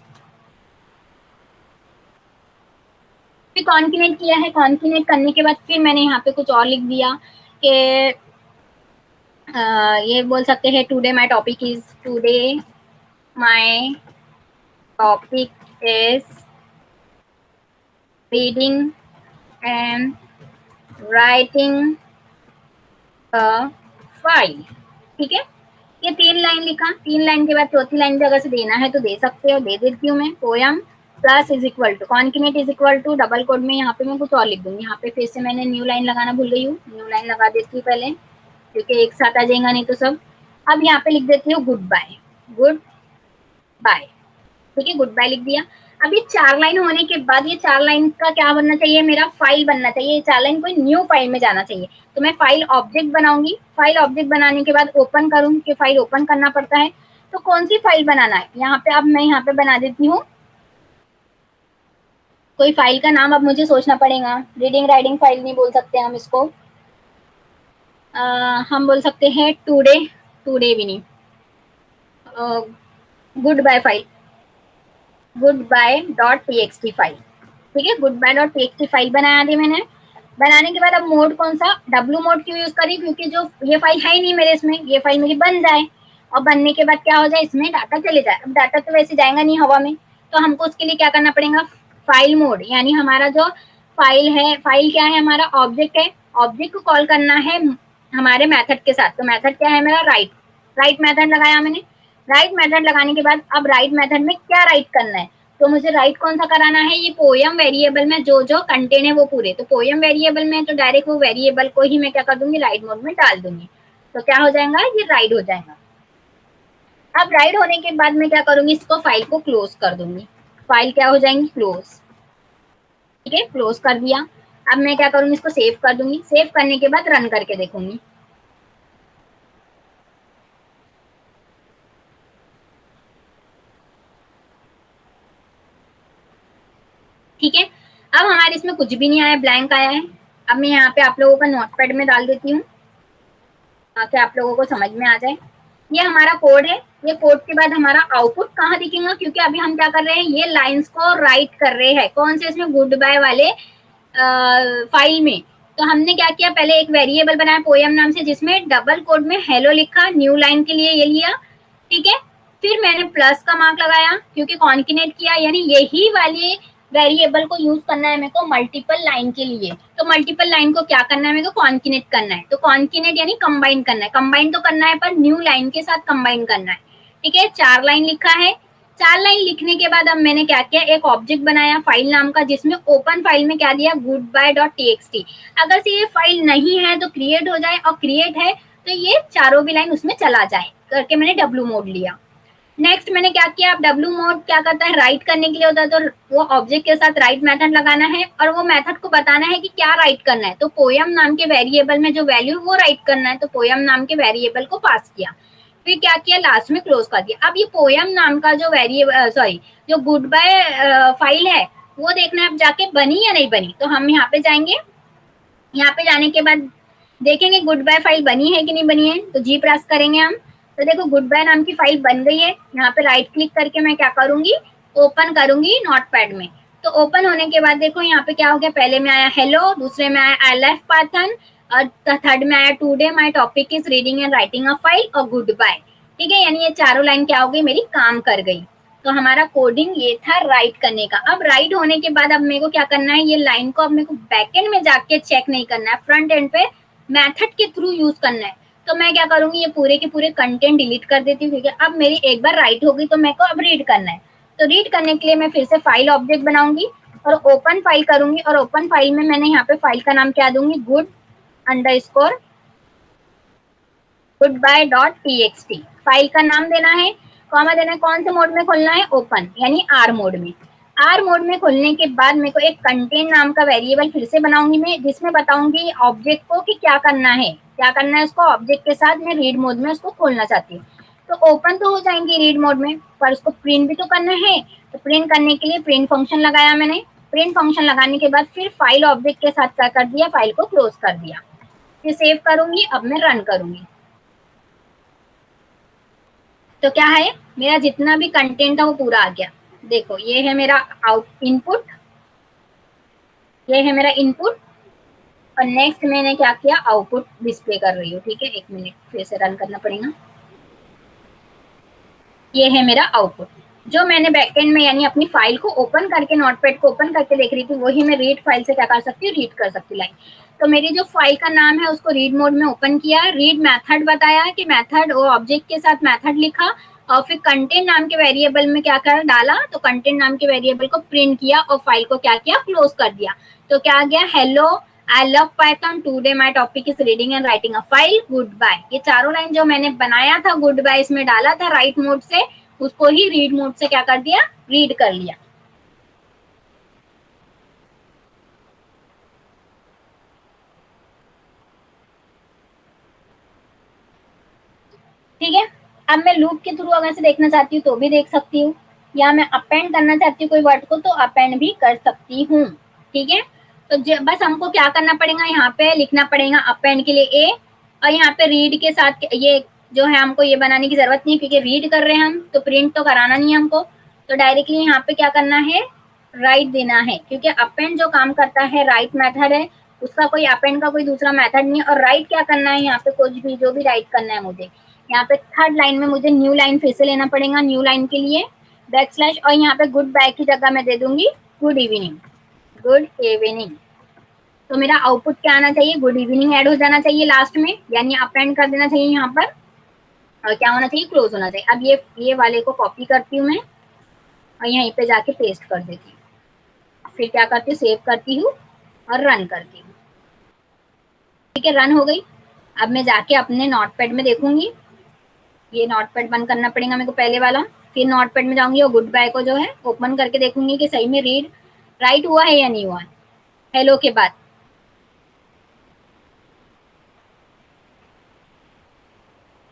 फिर कॉन्किनेट किया है, कॉन्किनेट करने के बाद फिर मैंने यहाँ पे कुछ और लिख दिया कि ये बोल सकते हैं, today my topic is, today my topic is reading and writing file, ठीक है। ये 3 लाइन लिखा, 3 लाइन के बाद चौथी लाइन भी अगर से देना है तो दे सकते हो, दे देती हूँ मैं, poem plus is equal to concatenate is equal to double quote में यहाँ पे मैं कुछ और लिख दूंगी। यहाँ पे फिर से मैंने न्यू लाइन लगाना भूल गई हूँ, न्यू लाइन लगा देती हूँ पहले, क्योंकि एक साथ आ जाएगा नहीं तो सब। अब यहाँ पे लिख देती हूँ गुड बाय, गुड बाय, ठीक है, गुड बाय लिख दिया। अब ये 4 लाइन होने के बाद, ये 4 लाइन का क्या बनना चाहिए, मेरा फाइल बनना चाहिए। ये 4 लाइन कोई न्यू फाइल में जाना चाहिए, तो मैं फाइल ऑब्जेक्ट बनाऊंगी। फाइल ऑब्जेक्ट बनाने के बाद ओपन करूँ, कि फाइल ओपन करना पड़ता है, तो कौन सी फाइल बनाना है यहाँ पे, अब मैं यहाँ पे बना देती हूँ कोई फाइल का नाम। अब मुझे सोचना पड़ेगा, रीडिंग राइटिंग फाइल नहीं बोल सकते हम इसको, हम बोल सकते हैं टुडे, टुडे भी नहीं, goodbye file, goodbye dot TXT file, ठीक है। Goodbye dot TXT file बनाया थी मैंने। बनाने के बाद अब मोड कौन सा, डब्ल्यू मोड क्यों यूज करी, क्योंकि जो ये फाइल है ही नहीं मेरे इसमें, ये फाइल मेरी बन जाए, और बनने के बाद क्या हो जाए, इसमें डाटा चले जाए। अब डाटा तो वैसे जाएगा नहीं हवा में, तो हमको उसके लिए क्या करना पड़ेगा, फाइल मोड, यानी हमारा जो फाइल है, फाइल क्या है, हमारा ऑब्जेक्ट है, ऑब्जेक्ट को कॉल करना है हमारे मेथड के साथ। तो मेथड क्या है मेरा, राइट, राइट मेथड लगाया मैंने। राइट मेथड लगाने के बाद अब राइट मेथड में क्या राइट करना है, तो मुझे राइट कौन सा कराना है, ये पोयम वेरिएबल में जो जो कंटेन है वो पूरे, तो पोयम वेरिएबल में तो डायरेक्ट वो वेरिएबल को ही मैं क्या कर दूंगी, राइट मोड में डाल दूंगी, तो क्या हो जाएगा, ये राइट हो जाएगा। अब राइट होने के बाद मैं क्या करूंगी, इसको फाइल को क्लोज कर दूंगी, फाइल क्या हो जाएंगी, क्लोज, ठीक है, क्लोज कर दिया। अब मैं क्या करूंगी, इसको सेव कर दूंगी, सेव करने के बाद रन करके देखूंगी। ठीक है, अब हमारे इसमें कुछ भी नहीं आया, ब्लैंक आया है। अब मैं यहाँ पे आप लोगों का नोटपैड में डाल देती हूँ ताकि आप लोगों को समझ में आ जाए। ये हमारा कोड है, ये कोड के बाद हमारा आउटपुट कहाँ दिखेगा, क्योंकि अभी हम क्या कर रहे हैं, ये लाइंस को राइट कर रहे हैं, कौन से, इसमें गुड बाय वाले फाइल में। तो हमने क्या किया, पहले एक वेरिएबल बनाया पोयम नाम से, जिसमें डबल कोड में हेलो लिखा, न्यू लाइन के लिए ये लिया, ठीक है। फिर मैंने प्लस का मार्क लगाया क्योंकि कॉन्किनेट किया, यानी यही वाले वेरिएबल को यूज करना है मेरे को मल्टीपल लाइन के लिए। तो मल्टीपल लाइन को क्या करना है, मेरे को कॉन्किनेट करना है। तो कॉन्किनेट यानी कंबाइन करना है, कंबाइन तो करना है पर न्यू लाइन के साथ कंबाइन करना है, ठीक है। 4 लाइन लिखा है, 4 लाइन लिखने के बाद अब मैंने क्या किया, एक ऑब्जेक्ट बनाया फाइल नाम का, जिसमें ओपन फाइल में क्या दिया, goodbye.txt। अगर से ये फाइल नहीं है तो क्रिएट हो जाए, और क्रिएट है तो ये चारों भी लाइन उसमें चला जाए करके मैंने डब्ल्यू मोड लिया। नेक्स्ट मैंने क्या किया, अब डब्ल्यू मोड क्या करता है, राइट करने के लिए होता है, तो वो ऑब्जेक्ट के साथ राइट मेथड लगाना है और वो मेथड को बताना है कि क्या राइट करना है। तो पोयम नाम के वेरिएबल में जो वैल्यू वो राइट करना है, तो पोयम नाम के वेरिएबल को पास किया, फिर क्या किया, लास्ट में क्लोज कर दिया। अब ये पोयम नाम का जो वेरिएबल जो गुड बाय फाइल है वो देखना है अब जाके बनी या नहीं बनी। तो हम यहाँ पे जाएंगे, यहाँ पे जाने के बाद देखेंगे गुड बाय फाइल बनी है कि नहीं बनी है, तो जी प्रेस करेंगे हम। तो देखो गुड बाय नाम की फाइल बन गई है। यहाँ पे राइट क्लिक करके मैं क्या करूंगी, ओपन करूंगी नोटपैड में। तो ओपन होने के बाद देखो यहाँ पे क्या हो गया, पहले में आया हेलो, दूसरे में आया आई लेफ्ट पाइथन, और थर्ड में आया today my topic is reading and writing a file, और गुड बाय। ठीक है, यानी ये चारों लाइन क्या हो गई, मेरी काम कर गई। तो हमारा कोडिंग ये था राइट करने का। अब राइट होने के बाद अब मेरे को क्या करना है, ये लाइन को अब मेरे को बैकएंड में जाके चेक नहीं करना है, फ्रंट एंड पे मेथड के थ्रू यूज करना है। तो मैं क्या करूंगी, ये पूरे के पूरे कंटेंट डिलीट कर देती हूँ, क्योंकि अब मेरी एक बार राइट हो गई तो मेरे को अब रीड करना है। तो रीड करने के लिए मैं फिर से फाइल ऑब्जेक्ट बनाऊंगी और ओपन फाइल करूंगी, और ओपन फाइल में मैंने यहाँ पे फाइल का नाम क्या दूंगी, goodbye.txt फाइल का नाम देना है, कॉमा देना है, कौन से मोड में खोलना है, ओपन यानी आर मोड में। आर मोड में खोलने के बाद मेरे को एक कंटेंट नाम का वेरिएबल फिर से बनाऊंगी मैं, जिसमें बताऊंगी ऑब्जेक्ट को कि क्या करना है, उसको ऑब्जेक्ट के साथ मैं रीड मोड में उसको खोलना चाहती हूँ। तो ओपन तो हो जाएंगी रीड मोड में, पर उसको प्रिंट भी तो करना है। तो प्रिंट करने के लिए प्रिंट फंक्शन लगाया मैंने। प्रिंट फंक्शन लगाने के बाद फिर फाइल ऑब्जेक्ट के साथ क्या कर दिया, फाइल को क्लोज कर दिया। फिर सेव करूंगी, अब मैं रन करूंगी। तो क्या है, मेरा जितना भी कंटेंट था वो पूरा आ गया। देखो ये है मेरा इनपुट, ये है मेरा इनपुट, और नेक्स्ट मैंने क्या किया, आउटपुट डिस्प्ले कर रही हूँ। ठीक है, एक मिनट फिर से रन करना पड़ेगा। ये है मेरा आउटपुट, जो मैंने बैकएंड में यानी अपनी फाइल को ओपन करके, नोटपैड को ओपन करके देख रही थी, वही मैं रीड फाइल से क्या कर सकती हूँ, रीड कर सकती लाइन। तो मेरी जो फाइल का नाम है उसको रीड मोड में ओपन किया, रीड मेथड बताया कि मेथड और ऑब्जेक्ट के साथ मेथड लिखा, और फिर कंटेंट नाम के वेरिएबल में क्या कर डाला, तो कंटेंट नाम के वेरिएबल को प्रिंट किया और फाइल को क्या किया, क्लोज कर दिया। तो क्या आ गया, hello I love Python, today my topic is reading and writing a file, goodbye. ये चारों लाइन जो मैंने बनाया था गुड बाय इसमें डाला था राइट मोड से, उसको ही रीड मोड से क्या कर दिया, रीड कर लिया। ठीक है, अब मैं लूप के थ्रू अगर से देखना चाहती हूँ तो भी देख सकती हूँ, या मैं अपेंड करना चाहती हूँ कोई वर्ड को तो अपेंड भी कर सकती हूँ। ठीक है, तो बस हमको क्या करना पड़ेगा, यहाँ पे लिखना पड़ेगा अपेंड के लिए ए, और यहाँ पे रीड के साथ ये जो है हमको ये बनाने की जरूरत नहीं, क्योंकि रीड कर रहे हैं हम तो प्रिंट तो कराना नहीं है हमको। तो डायरेक्टली यहाँ पे क्या करना है, राइट देना है, क्योंकि अपेंड जो काम करता है राइट मेथड है, उसका कोई अपेंड का कोई दूसरा मेथड नहीं है। और राइट क्या करना है, यहाँ पे कुछ भी जो भी राइट करना है मुझे, यहाँ पे थर्ड लाइन में मुझे न्यू लाइन फिर से लेना पड़ेगा, न्यू लाइन के लिए बैक स्लैश, और यहाँ पे गुड बाय की जगह मैं दे दूंगी गुड इवनिंग, गुड इवनिंग। तो मेरा आउटपुट क्या आना चाहिए, गुड इवनिंग ऐड हो जाना चाहिए लास्ट में, यानी अपेंड कर देना चाहिए यहाँ पर, और क्या होना चाहिए, क्लोज होना चाहिए। अब ये वाले को कॉपी करती हूँ मैं और यहीं पे जाके पेस्ट कर देती हूँ, फिर क्या करती हूँ, सेव करती हूँ और रन करती हूँ। ठीक है, रन हो गई। अब मैं जाके अपने नोटपैड में देखूंगी, ये नोटपैड बंद करना पड़ेगा मेरे को पहले वाला, फिर नोटपैड में जाऊंगी और गुड बाय को जो है ओपन करके देखूंगी कि सही में रीड राइट हुआ है या नहीं हुआ है हेलो के बाद।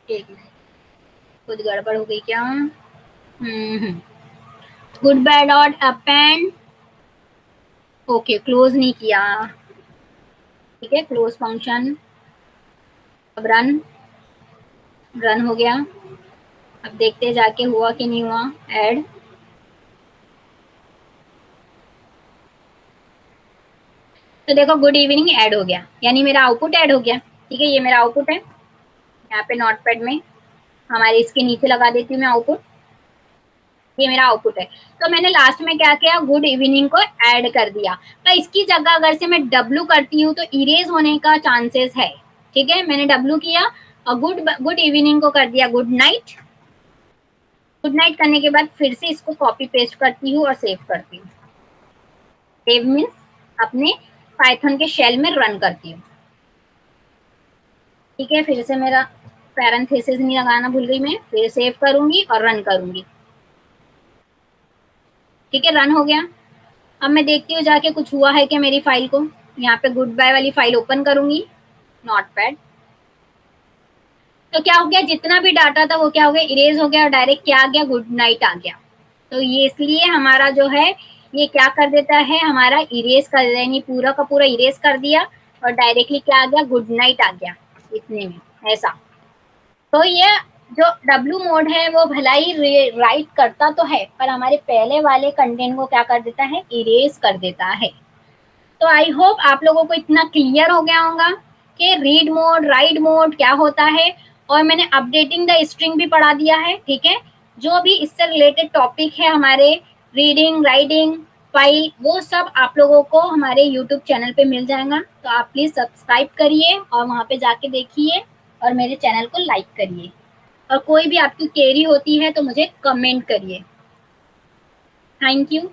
एक मिनट, कुछ गड़बड़ हो गई क्या, goodbye dot append, okay close नहीं किया। ठीक है, क्लोज फंक्शन, अब रन हो गया। अब देखते जाके हुआ कि नहीं हुआ ऐड। तो देखो गुड इवनिंग ऐड हो गया, यानी मेरा आउटपुट ऐड हो गया। ठीक है, ये मेरा आउटपुट है, यहाँ पे नोटपैड में हमारे इसके नीचे लगा देती हूँ मैं आउटपुट, ये मेरा आउटपुट है। तो मैंने लास्ट में क्या किया, गुड इवनिंग को ऐड कर दिया। तो इसकी जगह अगर से मैं डब्लू करती हूँ तो इरेज होने का चांसेस है। ठीक है, मैंने डब्लू किया और गुड इवनिंग को कर दिया गुड नाइट। गुड नाइट करने के बाद फिर से इसको कॉपी पेस्ट करती हूँ और सेव करती हूँ। सेव मीन्स अपने पाइथन के शेल में रन करती हूँ। ठीक है, फिर से मेरा पैरेंथेसिस नहीं लगाना भूल गई मैं, फिर सेव करूंगी और रन करूंगी। ठीक है, रन हो गया। अब मैं देखती हूँ जाके कुछ हुआ है क्या मेरी फाइल को। यहाँ पे गुड बाय वाली फाइल ओपन करूंगी, नोटपैड। तो क्या हो गया, जितना भी डाटा था वो क्या हो गया, इरेज हो गया और डायरेक्ट क्या आ गया, गुड नाइट आ गया। तो ये इसलिए हमारा जो है ये क्या कर देता है, हमारा इरेज कर देता है, पूरा का पूरा इरेज कर दिया और डायरेक्टली क्या आ गया, गुड नाइट आ गया इतने में ऐसा। तो ये जो डब्लू मोड है वो भला ही राइट करता तो है, पर हमारे पहले वाले कंटेंट को क्या कर देता है, इरेज कर देता है। तो आई होप आप लोगों को इतना क्लियर हो गया होगा कि रीड मोड राइट मोड क्या होता है। और मैंने अपडेटिंग द स्ट्रिंग भी पढ़ा दिया है। ठीक है, जो भी इससे रिलेटेड टॉपिक है हमारे रीडिंग राइटिंग फाइल, वो सब आप लोगों को हमारे यूट्यूब चैनल पे मिल जाएगा। तो आप प्लीज सब्सक्राइब करिए और वहाँ पे जाके देखिए और मेरे चैनल को लाइक करिए। और कोई भी आपकी क्वेरी होती है तो मुझे कमेंट करिए। Thank you.